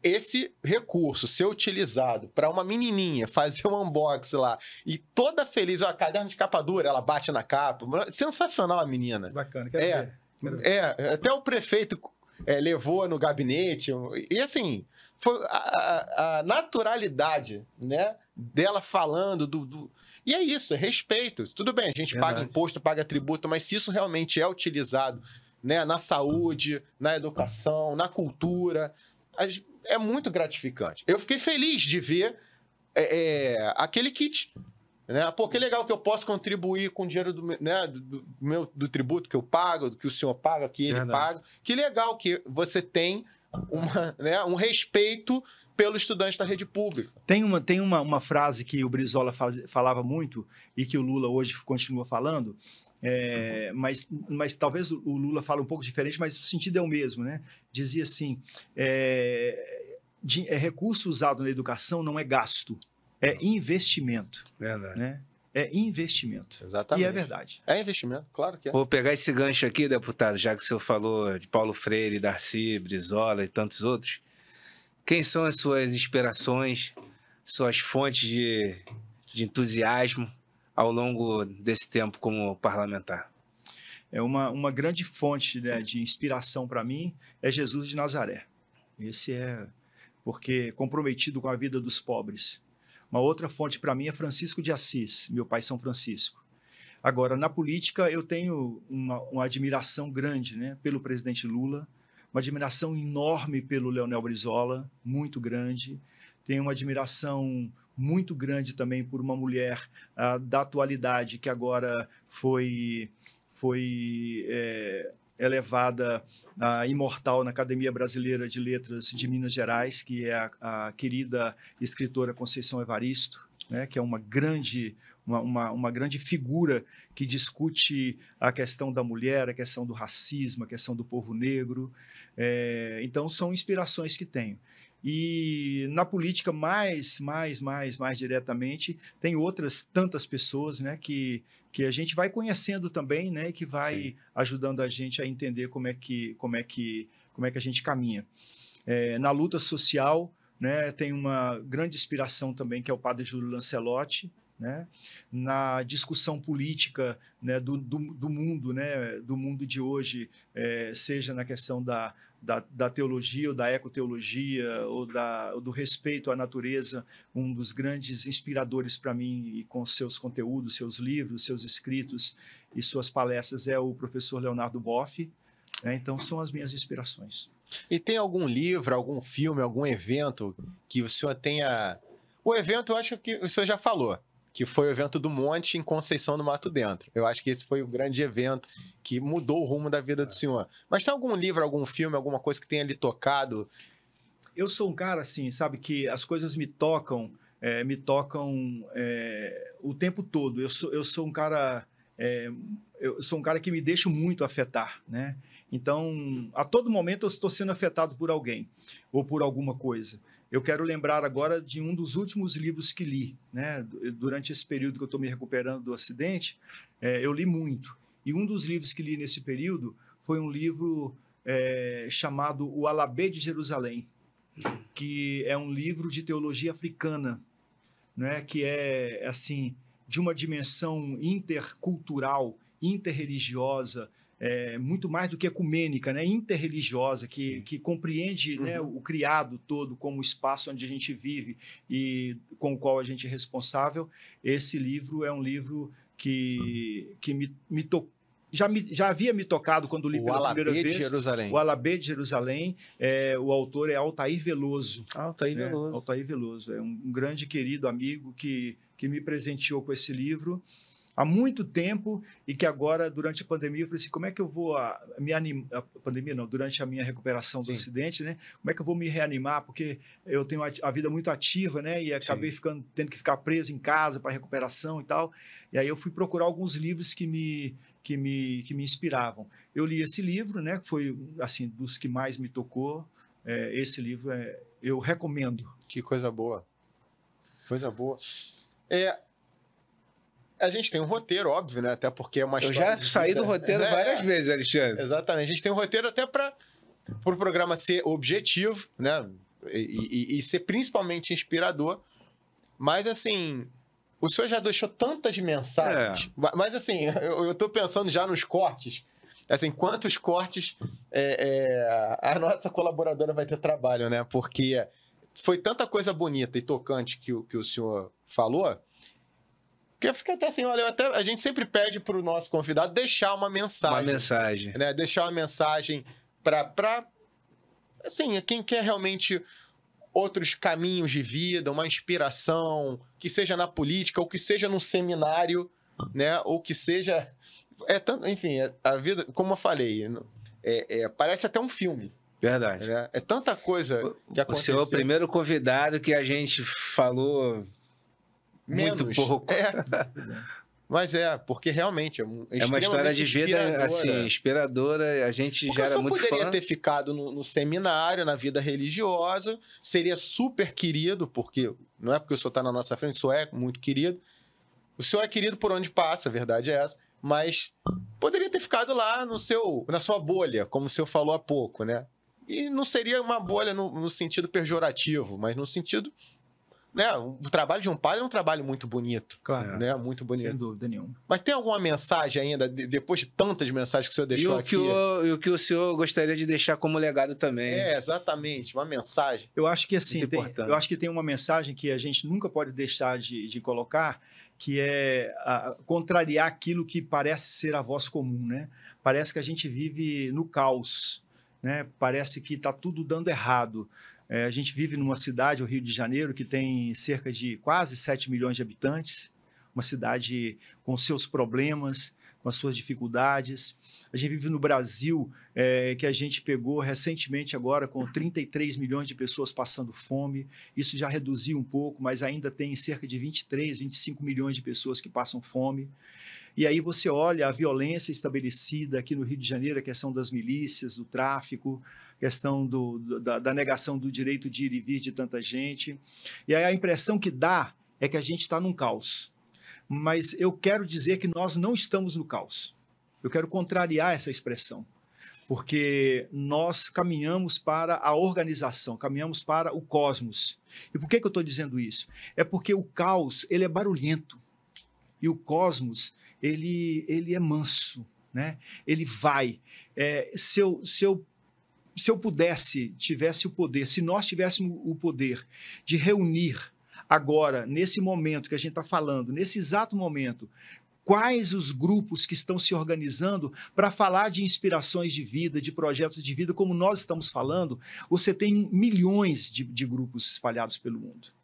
Speaker 2: esse recurso ser utilizado para uma menininha fazer um unboxing lá e toda feliz, caderno de capa dura, ela bate na capa. Sensacional a menina.
Speaker 3: Bacana, quero ver.
Speaker 2: Até o prefeito levou no gabinete. E assim, foi a naturalidade, né, dela falando E é isso, é respeito. Tudo bem, a gente paga imposto, paga tributo, mas se isso realmente é utilizado, né, na saúde, na educação, na cultura, é muito gratificante. Eu fiquei feliz de ver aquele kit. Né? Pô, que legal que eu posso contribuir com o dinheiro do tributo que eu pago, do que o senhor paga, que ele paga. Que legal que você tem um respeito pelo estudante da rede pública.
Speaker 3: Tem uma frase que o Brizola falava muito e que o Lula hoje continua falando, mas talvez o Lula fale um pouco diferente, mas o sentido é o mesmo, né? Dizia assim, recurso usado na educação não é gasto, é investimento.
Speaker 1: Verdade.
Speaker 3: Né? É investimento.
Speaker 2: Exatamente.
Speaker 3: E é verdade.
Speaker 2: É investimento, claro que é.
Speaker 1: Vou pegar esse gancho aqui, deputado, já que o senhor falou de Paulo Freire, Darcy, Brizola e tantos outros. Quem são as suas inspirações, suas fontes de entusiasmo ao longo desse tempo como parlamentar?
Speaker 3: uma grande fonte, né, de inspiração para mim é Jesus de Nazaré. Esse é porque comprometido com a vida dos pobres. Uma outra fonte para mim é Francisco de Assis, meu pai São Francisco. Agora, na política, eu tenho uma admiração grande, né, pelo presidente Lula, uma admiração enorme pelo Leonel Brizola, muito grande. Tenho uma admiração muito grande também por uma mulher da atualidade que agora foi elevada a imortal na Academia Brasileira de Letras de Minas Gerais, que é a querida escritora Conceição Evaristo, né, que é uma grande figura que discute a questão da mulher, a questão do racismo, a questão do povo negro. Então, são inspirações que tenho. E na política, mais diretamente, tem outras tantas pessoas, né, que a gente vai conhecendo também, né, e que vai ajudando a gente a entender como é que a gente caminha. Na luta social, né, tem uma grande inspiração também, que é o padre Júlio Lancelotti, né? Na discussão política, né, do mundo, né, do mundo de hoje, seja na questão da teologia ou da ecoteologia ou do respeito à natureza, um dos grandes inspiradores para mim, e com seus conteúdos, seus livros, seus escritos e suas palestras, é o professor Leonardo Boff, né? Então, são as minhas inspirações.
Speaker 2: E tem algum livro, algum filme, algum evento que o senhor tenha... O evento, eu acho que o senhor já falou, que foi o evento do Monte em Conceição do Mato Dentro. Eu acho que esse foi o grande evento que mudou o rumo da vida do senhor. Mas tem algum livro, algum filme, alguma coisa que tenha lhe tocado?
Speaker 3: Eu sou um cara, assim, sabe, que as coisas me tocam o tempo todo. Eu sou um cara que me deixa muito afetar, né? Então, a todo momento eu estou sendo afetado por alguém ou por alguma coisa. Eu quero lembrar agora de um dos últimos livros que li, né? Durante esse período que eu estou me recuperando do acidente, eu li muito. E um dos livros que li nesse período foi um livro chamado O Alabê de Jerusalém, que é um livro de teologia africana, né? Que é, assim, de uma dimensão intercultural, interreligiosa, muito mais do que ecumênica, né? Interreligiosa, que compreende, né, o criado todo como o espaço onde a gente vive e com o qual a gente é responsável. Esse livro é um livro que me tocou. Já havia me tocado quando li pela primeira vez. O Alabê de Jerusalém. O autor é Altair Veloso. Altair Veloso. É um grande querido amigo que me presenteou com esse livro há muito tempo, e que agora, durante a pandemia, eu falei assim, como é que eu vou me animar? Pandemia não, durante a minha recuperação do acidente, né? Como é que eu vou me reanimar? Porque eu tenho a vida muito ativa, né? E acabei tendo que ficar preso em casa para recuperação e tal. E aí eu fui procurar alguns livros que me inspiravam. Eu li esse livro, né? Que foi, assim, dos que mais me tocou. Esse livro eu recomendo.
Speaker 2: Que coisa boa. Coisa boa. A gente tem um roteiro, óbvio, né? Até porque é uma história...
Speaker 1: Eu já saí do roteiro várias vezes, Alexandre.
Speaker 2: Exatamente. A gente tem um roteiro até para o programa ser objetivo, né? E ser principalmente inspirador. Mas, assim, o senhor já deixou tantas mensagens. Mas, assim, eu tô pensando já nos cortes. Assim, quantos cortes a nossa colaboradora vai ter trabalho, né? Porque foi tanta coisa bonita e tocante que o senhor falou... Porque fica até assim, olha, a gente sempre pede para o nosso convidado deixar uma mensagem.
Speaker 1: Uma mensagem.
Speaker 2: Né? Deixar uma mensagem para assim, quem quer realmente outros caminhos de vida, uma inspiração, que seja na política, ou que seja num seminário, né? Ou que seja... enfim, a vida, como eu falei, parece até um filme.
Speaker 1: Verdade.
Speaker 2: Né? É tanta coisa que aconteceu.
Speaker 1: O senhor é o primeiro convidado que a gente falou...
Speaker 2: Menos.
Speaker 1: Muito pouco.
Speaker 2: Mas porque realmente
Speaker 1: é uma história de vida assim, inspiradora. A gente já era muito fã.
Speaker 2: Eu poderia ter ficado no seminário, na vida religiosa, seria super querido, porque não é porque o senhor está na nossa frente, o senhor é muito querido. O senhor é querido por onde passa, a verdade é essa, mas poderia ter ficado lá na sua bolha, como o senhor falou há pouco, né? E não seria uma bolha no sentido pejorativo, mas no sentido né? O trabalho de um padre é um trabalho muito bonito.
Speaker 3: Claro.
Speaker 2: Né? Muito bonito.
Speaker 3: Sem dúvida nenhuma.
Speaker 2: Mas tem alguma mensagem ainda, depois de tantas mensagens que o senhor deixou aqui?
Speaker 1: E o que o senhor gostaria de deixar como legado também?
Speaker 2: Exatamente, uma mensagem.
Speaker 3: Eu acho que assim,
Speaker 1: importante.
Speaker 3: eu acho que tem uma mensagem que a gente nunca pode deixar de colocar, que é contrariar aquilo que parece ser a voz comum, né? Parece que a gente vive no caos, né? Parece que está tudo dando errado. A gente vive numa cidade, o Rio de Janeiro, que tem cerca de quase 7 milhões de habitantes, uma cidade com seus problemas, com as suas dificuldades. A gente vive no Brasil, que a gente pegou recentemente agora com 33 milhões de pessoas passando fome. Isso já reduziu um pouco, mas ainda tem cerca de 23, 25 milhões de pessoas que passam fome. E aí você olha a violência estabelecida aqui no Rio de Janeiro, a questão das milícias, do tráfico, a questão da negação do direito de ir e vir de tanta gente. E aí a impressão que dá é que a gente está num caos. Mas eu quero dizer que nós não estamos no caos. Eu quero contrariar essa expressão, porque nós caminhamos para a organização, caminhamos para o cosmos. E por que eu estou dizendo isso? É porque o caos, ele é barulhento, e o cosmos, ele é manso, né? Ele vai. Se eu pudesse, tivesse o poder, se nós tivéssemos o poder de reunir agora, nesse momento que a gente está falando, nesse exato momento, quais os grupos que estão se organizando para falar de inspirações de vida, de projetos de vida, como nós estamos falando, você tem milhões de grupos espalhados pelo mundo.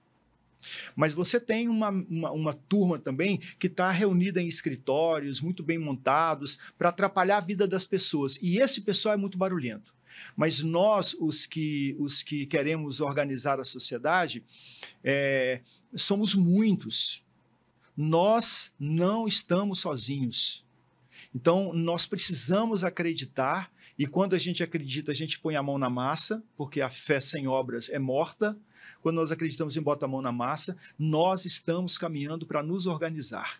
Speaker 3: Mas você tem uma turma também que está reunida em escritórios muito bem montados para atrapalhar a vida das pessoas. E esse pessoal é muito barulhento. Mas nós, os que queremos organizar a sociedade, somos muitos. Nós não estamos sozinhos. Então, nós precisamos acreditar, e quando a gente acredita, a gente põe a mão na massa, porque a fé sem obras é morta. Quando nós acreditamos em botar a mão na massa, nós estamos caminhando para nos organizar.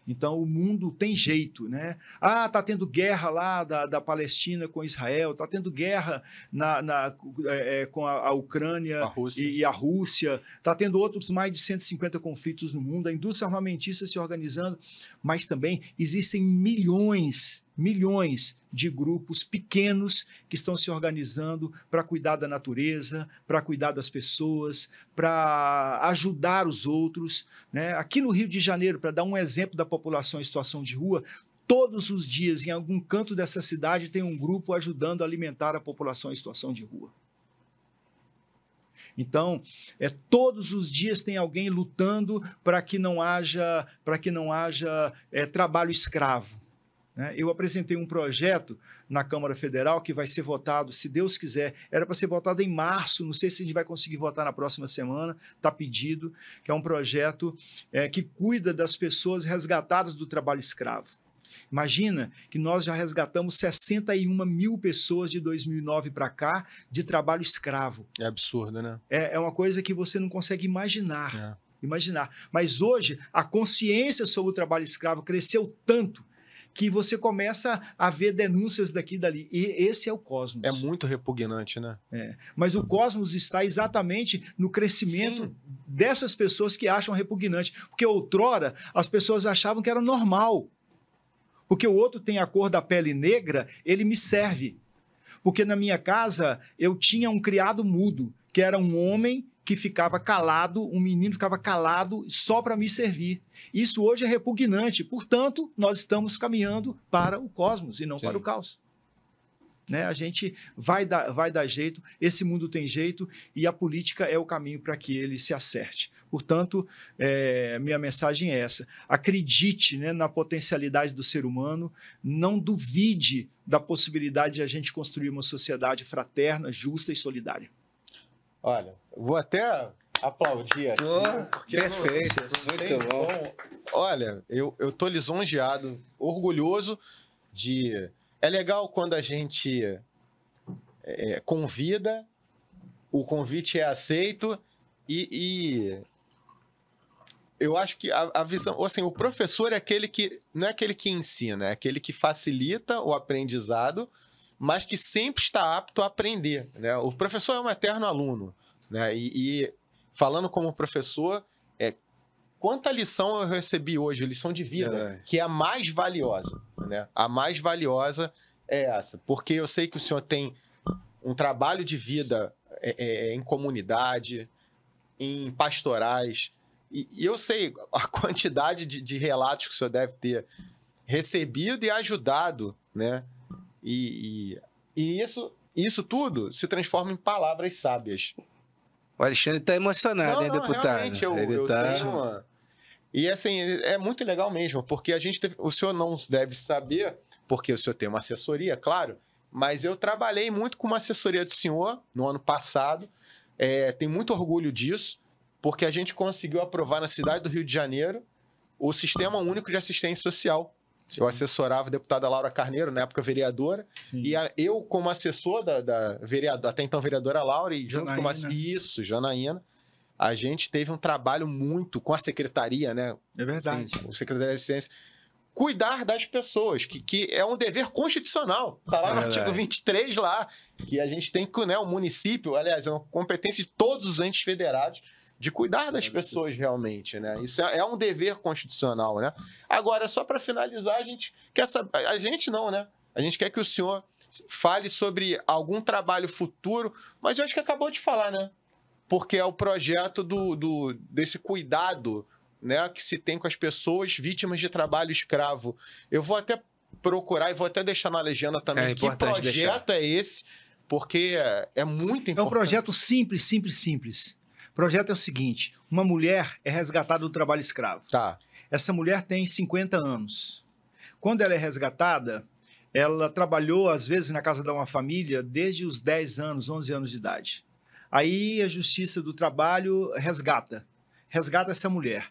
Speaker 3: Então, o mundo tem jeito, né? Está tendo guerra lá da Palestina com Israel, está tendo guerra com a Ucrânia e a Rússia, está tendo outros mais de 150 conflitos no mundo, a indústria armamentista se organizando, mas também existem milhões de grupos pequenos que estão se organizando para cuidar da natureza, para cuidar das pessoas, para ajudar os outros, né? Aqui no Rio de Janeiro, para dar um exemplo da população em situação de rua, todos os dias, em algum canto dessa cidade, tem um grupo ajudando a alimentar a população em situação de rua. Então, todos os dias tem alguém lutando para que não haja trabalho escravo. Eu apresentei um projeto na Câmara Federal que vai ser votado, se Deus quiser, era para ser votado em março, não sei se a gente vai conseguir votar na próxima semana, está pedido, que é um projeto que cuida das pessoas resgatadas do trabalho escravo. Imagina que nós já resgatamos 61 mil pessoas de 2009 para cá de trabalho escravo.
Speaker 2: É absurdo, né?
Speaker 3: É uma coisa que você não consegue imaginar. Mas hoje, a consciência sobre o trabalho escravo cresceu tanto que você começa a ver denúncias daqui e dali. E esse é o cosmos.
Speaker 2: É muito repugnante, né?
Speaker 3: Mas o cosmos está exatamente no crescimento dessas pessoas que acham repugnante. Porque outrora as pessoas achavam que era normal. Porque o outro tem a cor da pele negra, ele me serve. Porque na minha casa eu tinha um criado mudo, que era um homem que ficava calado, um menino ficava calado só para me servir. Isso hoje é repugnante. Portanto, nós estamos caminhando para o cosmos e não para o caos. A gente vai dar jeito, esse mundo tem jeito e a política é o caminho para que ele se acerte. Portanto, minha mensagem é essa. Acredite, na potencialidade do ser humano, não duvide da possibilidade de a gente construir uma sociedade fraterna, justa e solidária.
Speaker 2: Olha, vou até aplaudir aqui.
Speaker 1: Porque perfeito, muito bom.
Speaker 2: Olha, eu tô lisonjeado, orgulhoso de... É legal quando a gente convida, o convite é aceito e eu acho que a visão... Assim, o professor é aquele que... Não é aquele que ensina, é aquele que facilita o aprendizado, mas que sempre está apto a aprender, né? O professor é um eterno aluno, né? E falando como professor, quanta lição eu recebi hoje, lição de vida, que é a mais valiosa, né? A mais valiosa é essa, porque eu sei que o senhor tem um trabalho de vida em comunidade, em pastorais, e eu sei a quantidade de relatos que o senhor deve ter recebido e ajudado, né? E isso tudo se transforma em palavras sábias.
Speaker 1: O Alexandre está emocionado, hein, deputado?
Speaker 2: Realmente, eu tenho uma... E assim, é muito legal mesmo, porque o senhor não deve saber, porque o senhor tem uma assessoria, claro, mas eu trabalhei muito com uma assessoria do senhor no ano passado, tenho muito orgulho disso, porque a gente conseguiu aprovar na cidade do Rio de Janeiro o Sistema Único de Assistência Social. Sim. Eu assessorava a deputada Laura Carneiro, na época vereadora, sim. E eu, como assessor da vereadora, até então vereadora Laura, e junto com Janaína, a gente teve um trabalho muito com a secretaria, né? É verdade. Sim, o Secretaria de Ciência. Cuidar das pessoas, que é um dever constitucional. Está lá no artigo 23, lá, que a gente tem que, né, o município, aliás, é uma competência de todos os entes federados, de cuidar das pessoas realmente, né? Isso é um dever constitucional, né? Agora, só para finalizar, a gente quer saber... A gente não, né? A gente quer que o senhor fale sobre algum trabalho futuro, mas eu acho que acabou de falar, né? Porque é o projeto desse cuidado, né, que se tem com as pessoas vítimas de trabalho escravo. Eu vou até procurar e vou até deixar na legenda também que projeto é esse, porque é muito importante.
Speaker 3: É um projeto simples. O projeto é o seguinte: uma mulher é resgatada do trabalho escravo.
Speaker 2: Tá.
Speaker 3: Essa mulher tem 50 anos. Quando ela é resgatada, ela trabalhou, às vezes, na casa de uma família desde os 10 anos, 11 anos de idade. Aí a Justiça do Trabalho resgata essa mulher.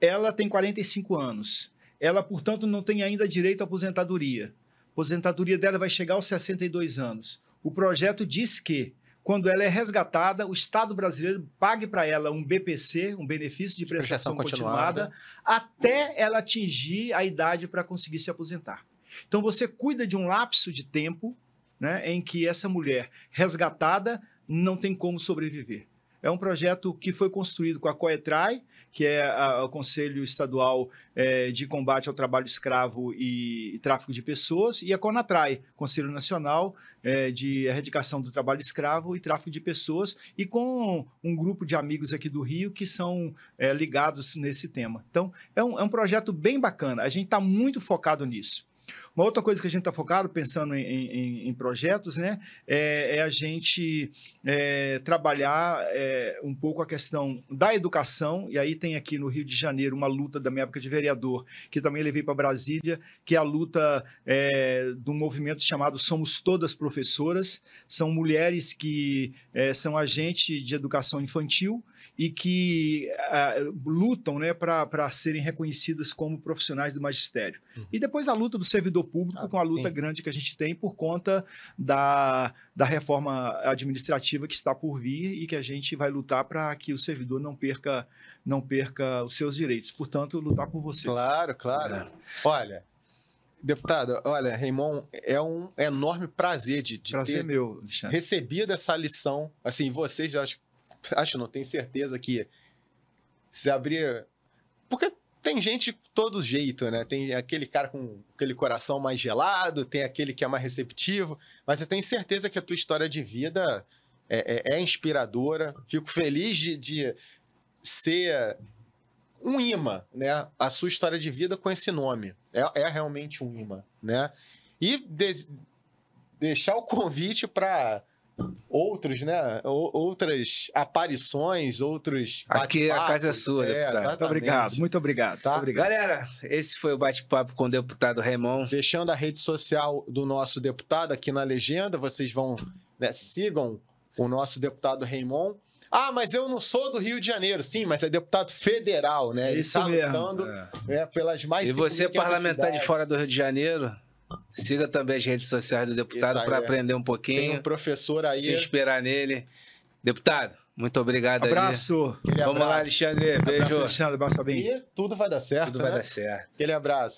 Speaker 3: Ela tem 45 anos. Ela, portanto, não tem ainda direito à aposentadoria. A aposentadoria dela vai chegar aos 62 anos. O projeto diz que, quando ela é resgatada, o Estado brasileiro pague para ela um BPC, um benefício de prestação continuada, até ela atingir a idade para conseguir se aposentar. Então, você cuida de um lapso de tempo, né, em que essa mulher resgatada não tem como sobreviver. É um projeto que foi construído com a COETRAI, que é o Conselho Estadual de Combate ao Trabalho Escravo e Tráfico de Pessoas, e a CONATRAI, Conselho Nacional de Erradicação do Trabalho Escravo e Tráfico de Pessoas, e com um grupo de amigos aqui do Rio que são ligados nesse tema. Então, é um projeto bem bacana. A gente está muito focado nisso. Uma outra coisa que a gente está focado, pensando em projetos, né, é a gente trabalhar um pouco a questão da educação, e aí tem aqui no Rio de Janeiro uma luta da minha época de vereador, que também levei para Brasília, que é a luta de um movimento chamado Somos Todas Professoras. São mulheres que são agentes de educação infantil e que lutam, né, para serem reconhecidas como profissionais do magistério. E depois a luta do servidor público, com a luta grande que a gente tem por conta da reforma administrativa que está por vir e que a gente vai lutar para que o servidor não perca os seus direitos. Portanto, lutar por vocês.
Speaker 2: Claro. Olha, deputado, Raimon, é um enorme prazer de
Speaker 3: ter meu, Alexandre,
Speaker 2: recebido essa lição. Assim, vocês, eu acho, não tenho certeza que se abrir... Porque tem gente de todo jeito, né? Tem aquele cara com aquele coração mais gelado, tem aquele que é mais receptivo, mas eu tenho certeza que a tua história de vida é inspiradora. Fico feliz de ser um imã, né? A sua história de vida com esse nome. É realmente um imã, né? E deixar o convite para outros, né? Outras aparições, outros
Speaker 1: aqui a casa é sua, deputado.
Speaker 3: Muito obrigado.
Speaker 1: Tá? Galera, esse foi o bate-papo com o deputado Raimon.
Speaker 2: Deixando a rede social do nosso deputado aqui na legenda, vocês vão, né, sigam o nosso deputado Raimon. Ah, mas eu não sou do Rio de Janeiro. Sim, mas é deputado federal, né? Ele está lutando pelas mais...
Speaker 1: E você, parlamentar de fora do Rio de Janeiro, siga também as redes sociais do deputado para aprender um pouquinho.
Speaker 2: Tem um professor aí.
Speaker 1: Se inspirar nele. Deputado, muito obrigado.
Speaker 3: Abraço.
Speaker 1: Vamos lá, Alexandre. Beijo.
Speaker 3: Abraço, Alexandre. Abraço, bem.
Speaker 2: E tudo vai dar certo,
Speaker 1: Tudo vai dar certo.
Speaker 2: Aquele abraço.